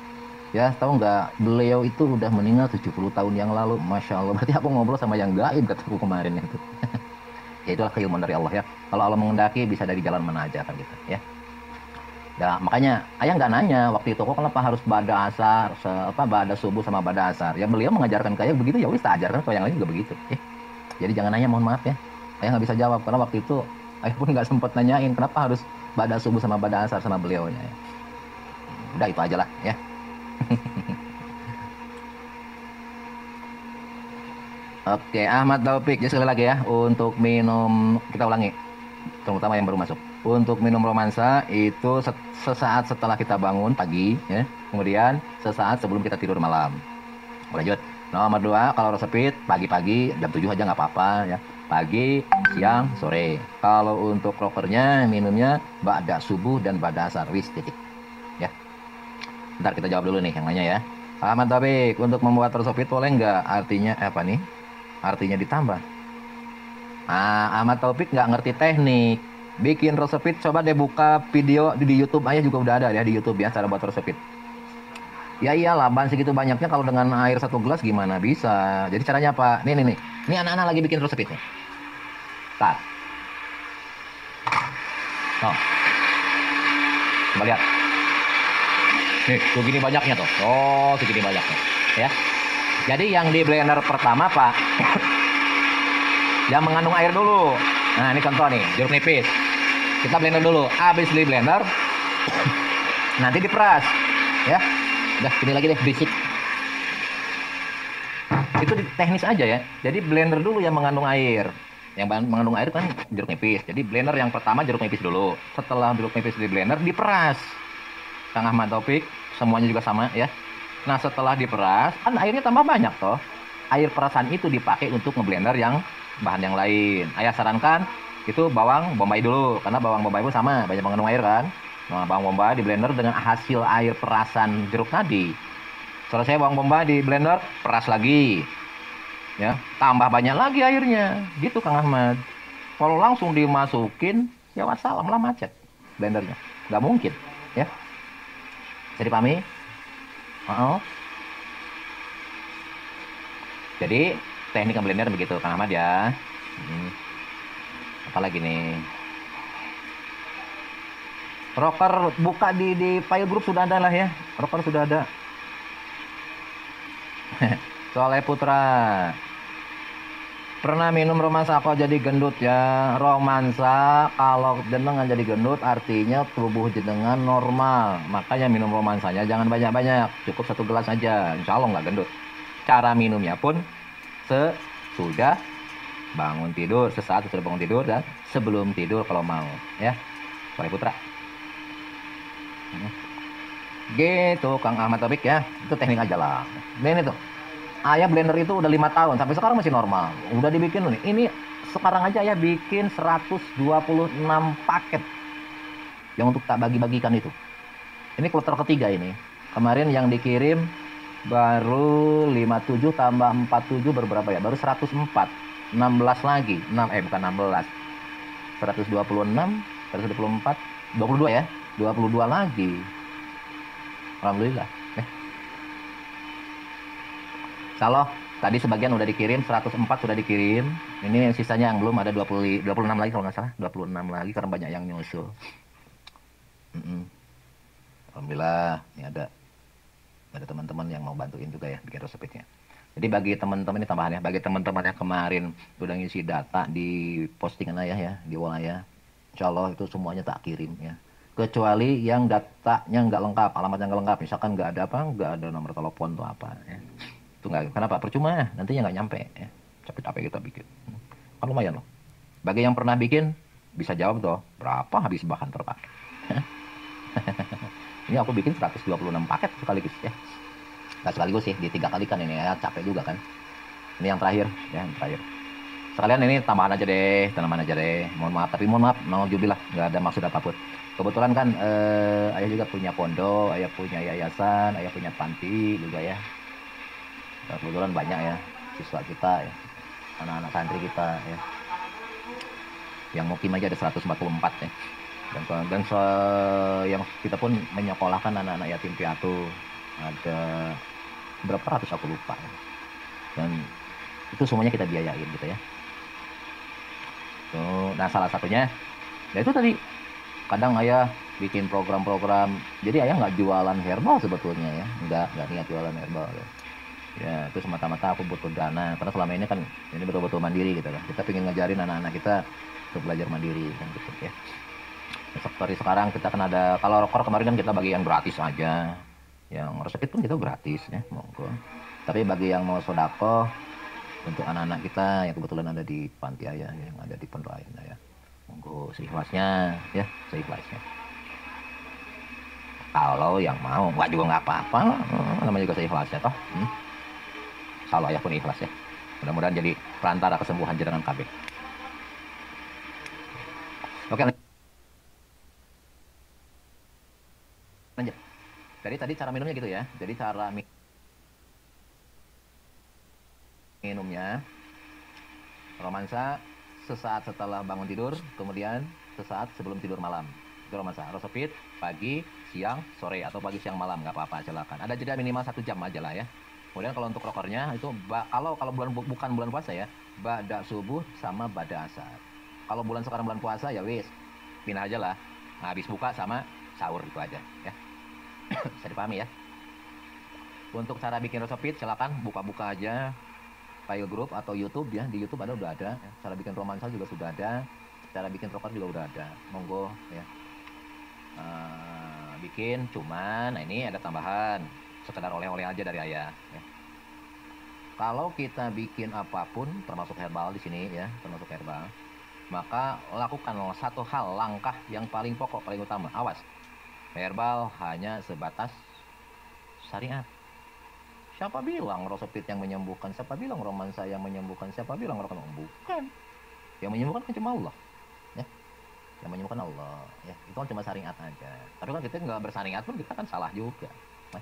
Ya, tahu nggak? Beliau itu udah meninggal 70 tahun yang lalu. Masya Allah, berarti aku ngobrol sama yang gaib kataku kemarin itu. Ya itulah keilmuan dari Allah ya. Kalau Allah mengendaki bisa dari jalan mana aja kan gitu ya. Ya, makanya ayah nggak nanya waktu itu kok kenapa harus ba'da asar, ba'da subuh sama ba'da asar. Ya beliau mengajarkan kayak begitu ya wis tak ajarkan kalau yang lain juga begitu ya. Jadi jangan nanya, mohon maaf ya. Ayah nggak bisa jawab karena waktu itu ayah pun nggak sempat nanyain kenapa harus ba'da subuh sama ba'da asar sama beliaunya ya. Udah itu aja lah ya. Oke, Ahmad Taufik. Jadi sekali lagi ya, untuk minum, kita ulangi, terutama yang baru masuk. Untuk minum romansa itu sesaat setelah kita bangun pagi ya. Kemudian sesaat sebelum kita tidur malam. Lanjut. Nomor 2, kalau resepit pagi-pagi jam 7 aja nggak apa-apa ya. Pagi, siang, sore. Kalau untuk rokernya minumnya ba'da subuh dan ba'da asar. Wis titik. Ya. Ntar kita jawab dulu nih yang nanya ya. Ahmad Taufik, untuk membuat resepit boleh nggak? Artinya apa nih? Artinya ditambah. Ahmad Taufik nggak ngerti teknik. Bikin resepit, coba deh buka video di YouTube. Ayah juga udah ada ya di YouTube ya cara buat resepit. Ya iyalah, bahan segitu banyaknya kalau dengan air 1 gelas gimana bisa. Jadi caranya apa? Nih. Ini anak-anak lagi bikin resepit nih. Tar. Oh. Coba lihat. Nih, segini banyaknya tuh. Oh, segini banyaknya. Ya. Jadi yang di blender pertama, Pak. Yang mengandung air dulu. Nah, ini contoh nih, jeruk nipis. Kita blender dulu. Habis di blender, nanti diperas. Ya. Udah, sini lagi deh, berisik. Itu teknis aja ya. Jadi blender dulu yang mengandung air. Yang mengandung air kan jeruk nipis. Jadi blender yang pertama jeruk nipis dulu. Setelah jeruk nipis di blender diperas. Kang Ahmad Taufik, semuanya juga sama ya. Nah setelah diperas, kan airnya tambah banyak toh. Air perasan itu dipakai untuk ngeblender yang bahan yang lain. Ayah sarankan itu bawang bombay dulu, karena bawang bombay itu sama, banyak mengandung air kan. Nah bawang bombay di blender dengan hasil air perasan jeruk tadi. Selesai bawang bombay di blender, peras lagi. Ya, tambah banyak lagi airnya. Gitu Kang Ahmad. Kalau langsung dimasukin, ya wassalam lah macet blendernya. Nggak mungkin, ya. Bisa dipahami? Oh. Jadi teknik blender begitu Kang Ahmad ya. Apalagi nih? Rocker buka di file group sudah ada lah ya. Rocker sudah ada. Soalnya Putra. Pernah minum romansa kok jadi gendut ya? Romansa kalau jenengan jadi gendut artinya tubuh jenengan normal. Makanya minum romansanya jangan banyak-banyak. Cukup 1 gelas aja. Insya Allah nggak gendut. Cara minumnya pun sesudah bangun tidur. Sesaat sesudah bangun tidur dan sebelum tidur kalau mau. Ya, Soalnya Putra. Gitu Kang Ahmad Taufik ya. Itu teknik aja lah. Ini tuh. Ayah blender itu udah 5 tahun sampai sekarang masih normal. Udah dibikin nih. Ini sekarang aja ya bikin 126 paket yang untuk tak bagi-bagikan itu. Ini kloter ketiga ini. Kemarin yang dikirim baru 57 tambah 47 berberapa ya? Baru 104. 16 lagi. 6 bukan 16. 126, 124, 22 ya. 22 lagi. Alhamdulillah. Kalau tadi sebagian udah dikirim, 104 sudah dikirim. Ini sisanya yang belum ada 26 lagi kalau nggak salah. 26 lagi karena banyak yang nyusul. Alhamdulillah, ini ada teman-teman yang mau bantuin juga ya bikin resepnya. Jadi bagi teman-teman ini tambahannya, bagi teman-teman yang kemarin udah ngisi data di postingan Ayah ya, di wall Ayah, insya Allah itu semuanya tak kirim ya. Kecuali yang datanya nggak lengkap, alamatnya nggak lengkap, misalkan nggak ada apa, nggak ada nomor telepon tuh apa ya. Itu nggak, kenapa? Percuma ya, nantinya nggak nyampe ya. Capek-capek kita bikin. Kan lumayan loh. Bagi yang pernah bikin, bisa jawab tuh, berapa habis bahan per paket. Ini aku bikin 126 paket sekaligus ya. Nggak sekaligus sih, di 3 kali kan ini ya, capek juga kan. Ini yang terakhir, ya yang terakhir. Sekalian ini tambahan aja deh, tanaman aja deh. Mohon maaf, tapi mohon maaf, nauzubillah, nggak ada maksud apapun. Kebetulan kan Ayah juga punya pondok, Ayah punya yayasan, Ayah punya panti juga ya. Kebetulan banyak ya siswa kita ya, anak-anak santri kita ya, yang mukim aja ada 144 ya. Dan yang kita pun menyekolahkan anak-anak yatim piatu ada berapa ratus aku lupa ya. Dan itu semuanya kita biayain gitu ya. Tuh, nah salah satunya ya itu tadi, kadang Ayah bikin program-program, jadi Ayah nggak jualan herbal sebetulnya ya, nggak niat jualan herbal ya. Ya itu semata-mata aku butuh dana, karena selama ini kan ini betul-betul mandiri gitu kan. Kita pengen ngajarin anak-anak kita untuk belajar mandiri kan gitu ya. Seperti sekarang kita kan ada, kalau rokok kemarin kan kita bagi yang gratis aja, yang resep pun kita gratis ya, monggo. Tapi bagi yang mau sodako untuk anak-anak kita yang kebetulan ada di panti Ayah, yang ada di pondok Ayah ya, monggo seikhlasnya ya, seikhlasnya. Kalau yang mau, nggak juga nggak apa-apa, namanya juga seikhlasnya toh. Kalau Ayah pun ikhlas ya. Mudah-mudahan jadi perantara kesembuhan jenengan KB. Oke, lanjut. Jadi tadi cara minumnya gitu ya. Jadi cara minumnya, romansa sesaat setelah bangun tidur, kemudian sesaat sebelum tidur malam. Itu romansa. Rosopit pagi, siang, sore, atau pagi, siang, malam, nggak apa-apa, silakan. Ada jeda minimal 1 jam aja lah ya. Kemudian kalau untuk rokornya itu kalau bukan bulan puasa ya, ba'da subuh sama ba'da asar. Kalau bulan sekarang bulan puasa ya wis, pindah aja lah. Nah, habis buka sama sahur itu aja ya. Bisa dipahami ya. Untuk cara bikin resepit silakan buka-buka aja file group atau YouTube ya. Di YouTube udah ada. Cara bikin romansa juga sudah ada. Cara bikin rokok juga udah ada. Monggo ya. Bikin cuman, nah ini ada tambahan sekedar oleh-oleh aja dari Ayah ya. Kalau kita bikin apapun, termasuk herbal di sini ya, termasuk herbal, maka lakukan satu hal, langkah yang paling pokok, paling utama. Awas, herbal hanya sebatas syariat. Siapa bilang rosopit yang menyembuhkan? Siapa bilang romansa yang menyembuhkan? Siapa bilang rokan? Bukan. Yang menyembuhkan kan cuma Allah. Ya. Yang menyembuhkan Allah. Ya. Itu kan cuma syariat aja. Tapi kan kita nggak bersyariat pun kita kan salah juga. Nah,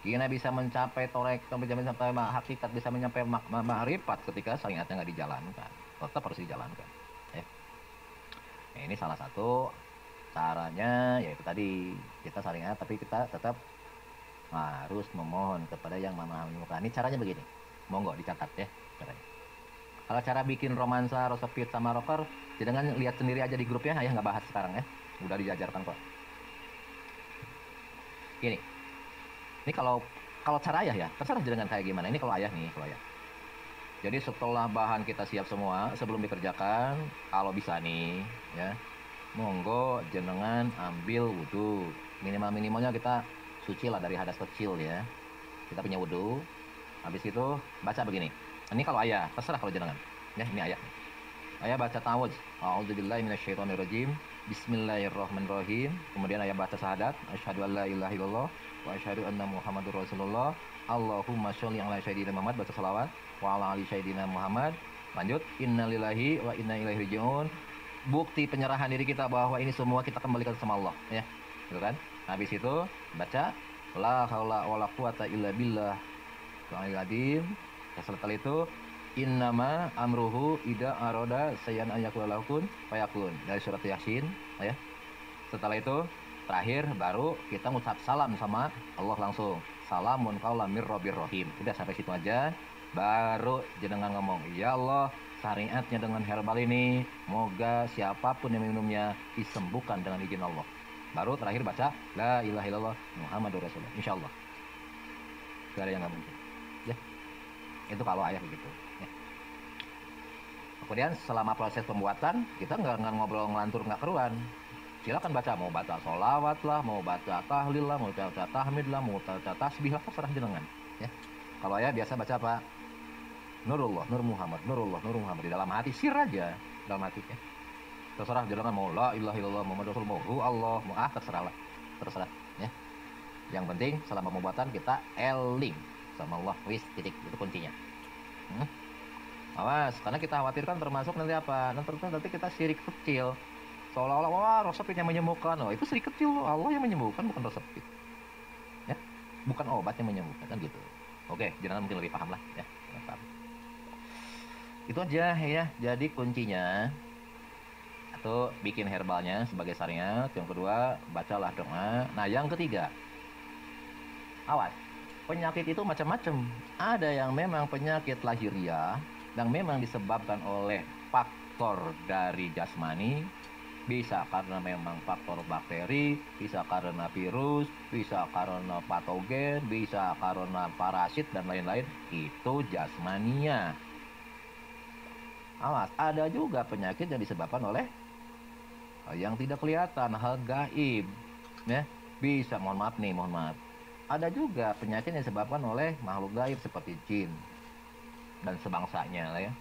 kita bisa mencapai torek, bisa mencapai hakikat, bisa mencapai makrifat ketika syariatnya nggak dijalankan. Tetap harus dijalankan. Ya. Nah, ini salah satu caranya, yaitu tadi kita syariat, tapi kita tetap harus memohon kepada yang maha menyembuhkan. Ini caranya begini. Monggo dicatat ya caranya. Kalau cara bikin romansa, rosopit sama rocker, jangan lihat sendiri aja di grupnya, ayah nggak bahas sekarang ya. Udah dijajarkan kok. Gini. Ini kalau cara ayah ya, terserah jenengan kayak gimana. Ini kalau ayah nih, kalau ayah. Jadi setelah bahan kita siap semua, sebelum dikerjakan, kalau bisa nih, ya, monggo jenengan ambil wudhu. Minimal-minimalnya kita suci lah dari hadas kecil ya. Kita punya wudhu. Habis itu baca begini. Ini kalau ayah, terserah kalau jenengan. Ya, ini ayah. Ayah baca ta'awudz. A'udzubillahi minasyaitonirrajim. Bismillahirrahmanirrahim. Kemudian ayah baca syahadat. Asyhadu an la ilaha illallah wa asyhadu anna Muhammadur Rasulullah. Allahumma sholli ala sayyidina Muhammad, baca salawat. Wa ala ali sayyidina Muhammad. Lanjut, innalillahi wa inna ilaihi raji'un. Bukti penyerahan diri kita bahwa ini semua kita kembalikan sama Allah, ya. Gitu kan? Habis itu baca la haula wala quwata illa billah al-azim. Setelah itu innama amruhu ida aroda sayyan ayakulakun fayakun, dari surat Yasin ya. Setelah itu terakhir baru kita ngucap salam sama Allah langsung. Salamun qaulam mir rabbir rahim. Udah sampai situ aja. Baru jenengan ngomong, ya Allah, syariatnya dengan herbal ini, moga siapapun yang minumnya disembuhkan dengan izin Allah. Baru terakhir baca la ilaha illallah Muhammadur Rasulullah. Insyaallah. Gak ada yang nggak mungkin. Ya. Itu kalau ayah begitu. Ya. Kemudian selama proses pembuatan kita nggak ngobrol ngelantur nggak keruan. Silakan baca, mau baca sholawat lah, mau baca tahlil lah, mau baca tahmid lah, mau baca tasbih lah, terserah jenengan. Ya. Kalau ayah biasa baca apa? Nurullah, Nur Muhammad, Nurullah, Nur Muhammad, di dalam hati, sir aja dalam hati ya. Terserah jenengan mau la ilaha illallah Muhammad Rasul, mau Allah, mau terserah lah, terserah ya. Yang penting selama pembuatan kita eling sama Allah, wis titik, itu kuncinya. Awas, karena kita khawatirkan termasuk nanti apa? Nanti kita syirik kecil, seolah-olah wah resepit yang menyembuhkan. Oh, itu syirik kecil, Allah yang menyembuhkan, bukan resepit ya, bukan obat yang menyembuhkan, kan gitu. Oke, jenengan mungkin lebih paham lah ya. Paham. Itu aja ya. Jadi kuncinya atau bikin herbalnya sebagai syariat. Yang kedua, bacalah doa. Nah, yang ketiga, awas, penyakit itu macam-macam. Ada yang memang penyakit lahiriah, yang memang disebabkan oleh faktor dari jasmani, bisa karena memang faktor bakteri, bisa karena virus, bisa karena patogen, bisa karena parasit dan lain-lain. Itu jasmania. Awas, ada juga penyakit yang disebabkan oleh yang tidak kelihatan, hal gaib. Ya, bisa, mohon maaf. Ada juga penyakit yang disebabkan oleh makhluk gaib seperti jin dan sebangsanya lah ya.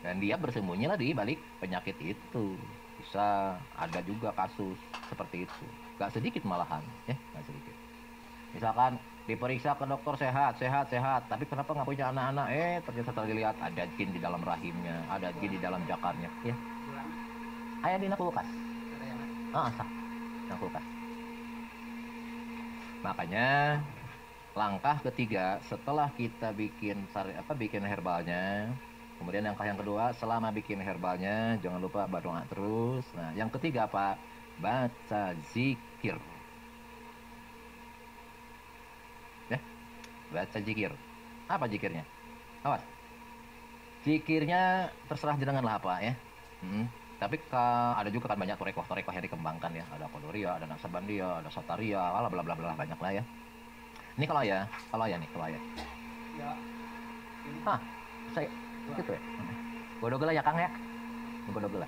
Dan dia bersembunyi lah di balik penyakit itu. Bisa ada juga kasus seperti itu. Gak sedikit malahan, ya, gak sedikit. Misalkan diperiksa ke dokter sehat, tapi kenapa nggak punya anak-anak? Ternyata terlihat ada jin di dalam rahimnya, ada jin di dalam jakarnya, ya. Ayah di kulkas. Sah, kulkas. Makanya langkah ketiga setelah kita bikin herbalnya, kemudian langkah yang kedua selama bikin herbalnya jangan lupa berdoa terus. Nah, yang ketiga apa? Baca zikir. Ya, baca zikir. Apa zikirnya? Awas. Zikirnya terserah jenengan lah apa ya. Tapi ada juga kan banyak torekoh yang dikembangkan ya. Ada Qadariyah, ada Naqsabandiyah, ada Satariyah, bla bla bla banyak lah ya. Ini kalau ya nih. Ya. Saya gitu ya. Godogela ya Kang ya. Godogela.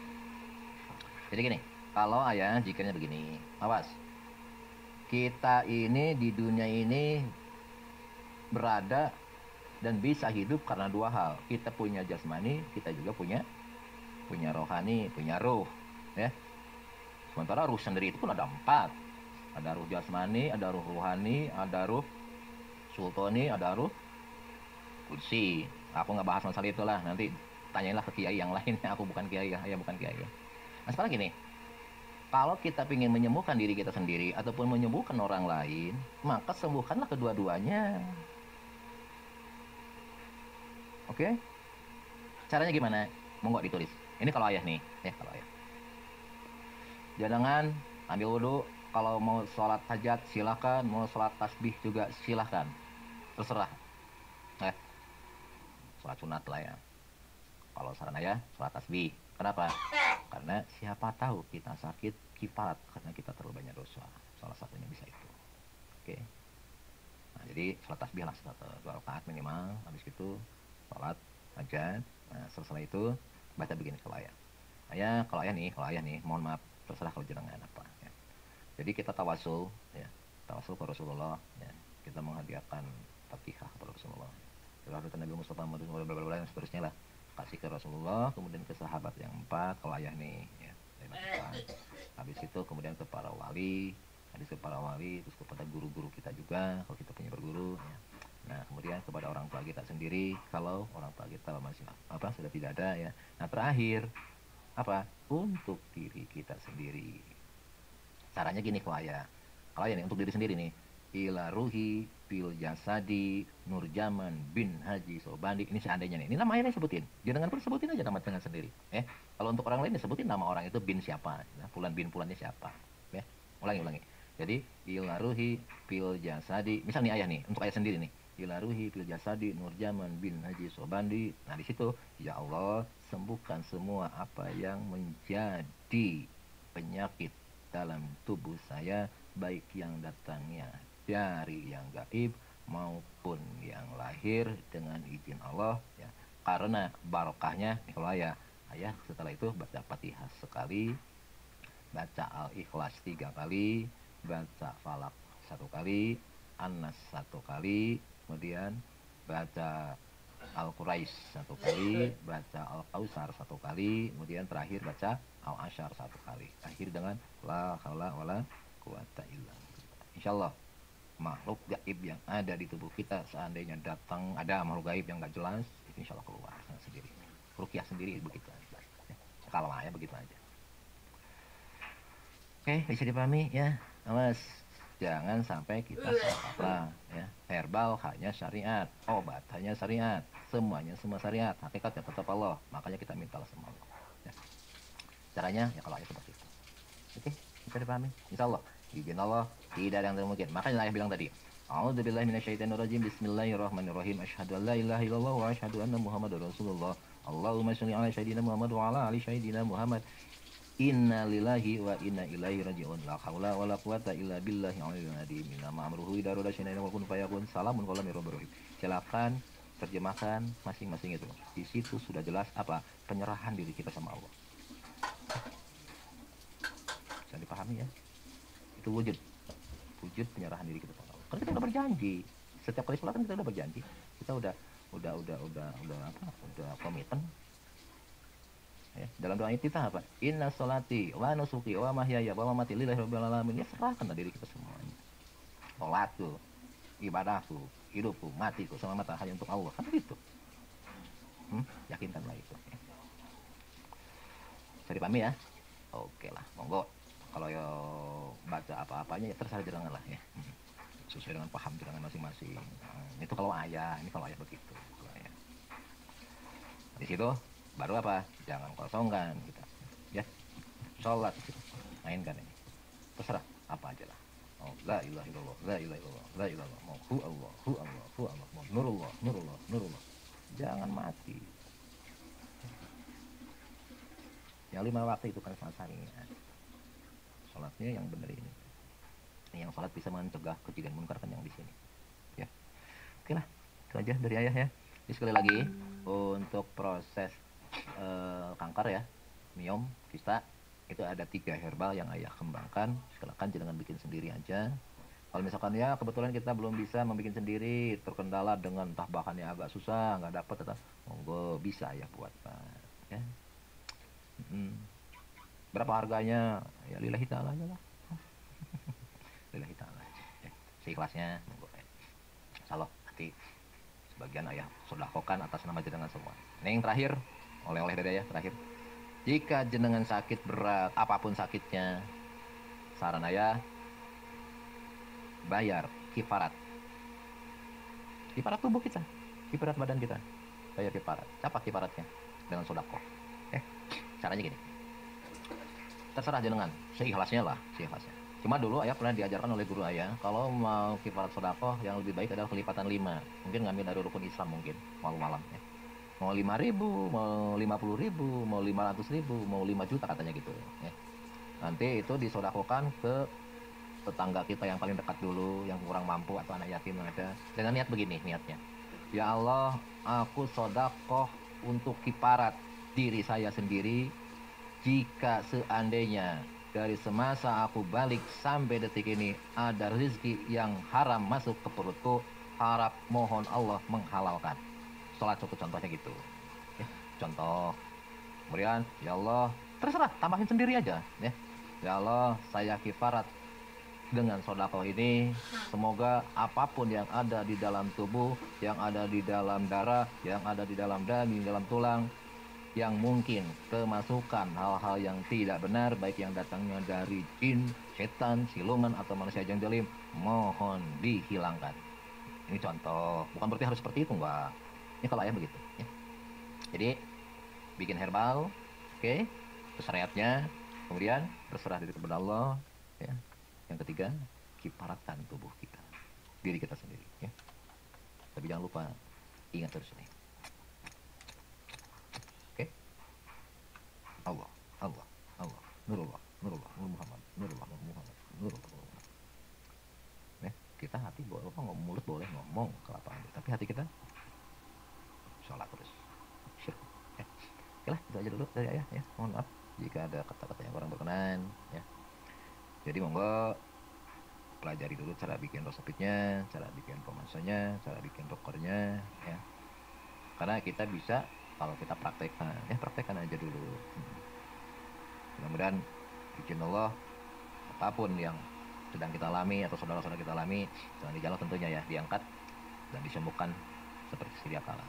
Jadi gini, kalau ayah zikirnya begini. Awas. Kita ini di dunia ini berada dan bisa hidup karena dua hal. Kita punya jasmani, kita juga punya rohani, punya ruh, ya. Sementara ruh sendiri itu pun ada empat. Ada ruh jasmani, ada ruh rohani, ada ruh sultani, ada ruh kursi. Aku nggak bahas masalah itulah. Nanti tanyainlah ke kiai yang lain. Aku bukan kiai ya, bukan kiai ya. Nah sekarang gini, kalau kita ingin menyembuhkan diri kita sendiri ataupun menyembuhkan orang lain, maka sembuhkanlah kedua-duanya. Oke? Caranya gimana? Monggo ditulis. Ini kalau ayah nih, ya kalau ayah. Jangan ambil wudhu. Kalau mau sholat hajat silakan, mau sholat tasbih juga silakan, terserah. Sholat sunat lah ya. Kalau saran ayah, sholat tasbih. Kenapa? Karena siapa tahu kita sakit kiparat karena kita terlalu banyak dosa. Salah satunya bisa itu. Oke. Nah, jadi sholat tasbih lah 2 rakaat minimal. Habis itu sholat hajat. Nah, setelah itu baca begini kalau ayah. Kalau ayah nih, mohon maaf, terserah kalau jenengan apa. Ya. Jadi kita tawasul, ya, tawasul ke Rasulullah. Ya. Kita menghadiahkan Fatihah kepada Rasulullah. Terhadap Nabi Mustafa Muhammad dan seterusnya lah. Kasih ke Rasulullah, kemudian ke sahabat yang 4, kalau ayah nih, ya, habis itu kemudian ke para wali, terus kepada guru-guru kita juga, kalau kita punya berguru, ya. Nah, kemudian kepada orang tua kita sendiri, kalau orang tua kita masih sudah tidak ada, ya. Nah, terakhir untuk diri kita sendiri. Caranya gini kalau ayah nih untuk diri sendiri nih, ila ruhi fil jasadi Nurjaman bin Haji Sobandi. Ini seandainya nih, ini nama ayahnya sebutin, jangan pun sebutin aja nama dengan sendiri. Kalau untuk orang lain sebutin nama orang itu bin siapa, Fulan bin Fulannya siapa. Ulangi. Jadi ila ruhi fil jasadi, misal nih ayah nih, untuk ayah sendiri nih, ila ruhi fil jasadi Nurjaman bin Haji Sobandi. Nah di situ, ya Allah, sembuhkan semua apa yang menjadi penyakit dalam tubuh saya, baik yang datangnya dari yang gaib maupun yang lahir dengan izin Allah, ya. Karena barokahnya kalau ayah setelah itu baca Fatihah sekali, baca Al-Ikhlas 3 kali, baca Falak 1 kali, An-Nas 1 kali, kemudian baca Al-Quraisy 1 kali, baca Al-Kausar 1 kali, kemudian terakhir baca Al-Asyar 1 kali. Akhir dengan la haula wala quwata illa billah. Insyaallah makhluk gaib yang ada di tubuh kita, seandainya datang ada makhluk gaib yang nggak jelas, itu insya Allah keluar sendiri. Ruqyah sendiri begitu aja. Kalau ya begitu aja. Oke, bisa dipahami ya. Awas, jangan sampai kita salah ya. Herbal hanya syariat, obat hanya syariat, semuanya semua syariat. Hakikatnya tetap Allah. Makanya kita minta sama Allah. Ya. Caranya ya kalau seperti itu. Oke, bisa dipahami. Insya Allah. Izin Allah tidak ada yang mungkin. Makanya saya bilang tadi, a'udzubillahi minasyaitonirrajim. Bismillahirrahmanirrahim. Asyhadu an la ilaha illallah wa asyhadu anna Muhammadar Rasulullah. Allahumma shalli ala sayyidina Muhammad wa ala ali sayyidina Muhammad. Inna lillahi wa inna ilaihi raji'un. La haula wa la quwata illa billahi al-aliyyil azim. Inna ma'amruhu idza arada syai'an wa kun fayakun. Salamun qawlan min rabbir rahim. Silakan terjemahkan masing-masing itu. Di situ sudah jelas penyerahan diri kita sama Allah. Bisa dipahami ya? Itu wujud penyerahan diri kita sama Allah. Karena kita udah berjanji, setiap kali sholat kan kita udah berjanji, kita udah komitmen. Ya, dalam doa itu kita Inna sholati wa nusuki wa mahyaya wa mamati lillahi rabbil alamin. Ya serahkan diri kita semuanya. Sholatku, ibadahku, hidupku, matiku, sama mata hanya untuk Allah. Kan begitu. Yakinkanlah itu. Ya. Bisa dipahami ya? Oke lah, monggo. Kalau ya baca apa-apanya ya terserah jenengan lah ya. Sesuai dengan paham jenengan masing-masing. Itu kalau ayah, ini kalau ayah begitu. Ayah. Di situ baru jangan kosongkan kita. Ya. Sholat gitu. Mainkan ini. Terserah apa aja lah. Oh, la ilaha illallah, la ilaha illallah, la ilaha illallah. Mau hu Allah. Mau nurullah. Jangan mati. Yang 5 waktu itu kan sasarannya. Sholatnya yang benar ini. Yang sholat bisa mencegah kejigan munkar kan yang di sini. Ya. Oke lah, itu aja dari ayah ya. Jadi sekali lagi untuk proses kanker ya, miom, kista, itu ada 3 herbal yang ayah kembangkan. Silakan jangan bikin sendiri aja. Kalau misalkan ya kebetulan kita belum bisa membuat sendiri, terkendala dengan entah bahannya agak susah, nggak dapat, tetap monggo bisa ya buat Pak. Ya. Mm. Berapa harganya? Ya lillahi ta'ala aja lah. Lillahi ta'ala aja. Ya. Seikhlasnya, monggo. Insyaallah nanti sebagian ayah sodakokan atas nama jenengan semua. Ini yang terakhir, oleh-oleh dari ayah terakhir. Jika jenengan sakit berat, apapun sakitnya, saran ayah bayar kifarat. Kifarat tubuh kita, kifarat badan kita. Bayar kifarat. Apa kifaratnya? Dengan sodako. Caranya gini. Terserah jenengan, seikhlasnya lah, seikhlasnya. Cuma dulu ayah pernah diajarkan oleh guru ayah, kalau mau kifarat sodako yang lebih baik adalah kelipatan 5. Mungkin ngambil dari rukun Islam mungkin, malam-malam ya. Mau 5.000, mau 50.000, mau 500.000, mau 5 juta katanya gitu ya. Nanti itu disodakokan ke tetangga kita yang paling dekat dulu, yang kurang mampu atau anak yatim yang ada. Dengan niat begini niatnya. Ya Allah, aku sodakoh untuk kiparat diri saya sendiri. Jika seandainya dari semasa aku balik sampai detik ini ada rezeki yang haram masuk ke perutku, harap mohon Allah menghalalkan. Sholat cukup contohnya gitu. Ya, contoh. Kemudian, ya Allah, terserah, tambahin sendiri aja. Ya Allah, saya kifarat dengan sodako ini, semoga apapun yang ada di dalam tubuh, yang ada di dalam darah, yang ada di dalam daging, dalam tulang, yang mungkin kemasukan hal-hal yang tidak benar, baik yang datangnya dari jin, setan, siluman, atau manusia yang zalim, mohon dihilangkan. Ini contoh, bukan berarti harus seperti itu, enggak. Ini kalau ayah begitu. Ya. Jadi, bikin herbal, oke, terus syariatnya, kemudian berserah diri kepada Allah, ya. Yang ketiga, kiparatkan tubuh kita, diri kita sendiri. Ya. Tapi jangan lupa, ingat terus ini. Oke? Allah, Allah, Allah, Nurullah, Nurullah, Nur Muhammad, Nurullah, Nur Muhammad, Nurullah, Nur Muhammad. Ya, kita hati boleh, mulut boleh ngomong ke lapangan, tapi hati kita sholat terus. Syirk. Ya. Oke lah, itu aja dulu dari ayah. Ya, mohon maaf jika ada kata-kata yang kurang berkenan. Ya. Jadi monggo pelajari dulu cara bikin resepnya, cara bikin pemasannya, cara bikin dokernya, ya. Karena kita bisa kalau kita praktekkan, ya praktekkan aja dulu. Mudah-mudahan izin Allah apapun yang sedang kita alami atau saudara-saudara kita alami, jangan dijalan tentunya ya, diangkat dan disembuhkan seperti sedia kala.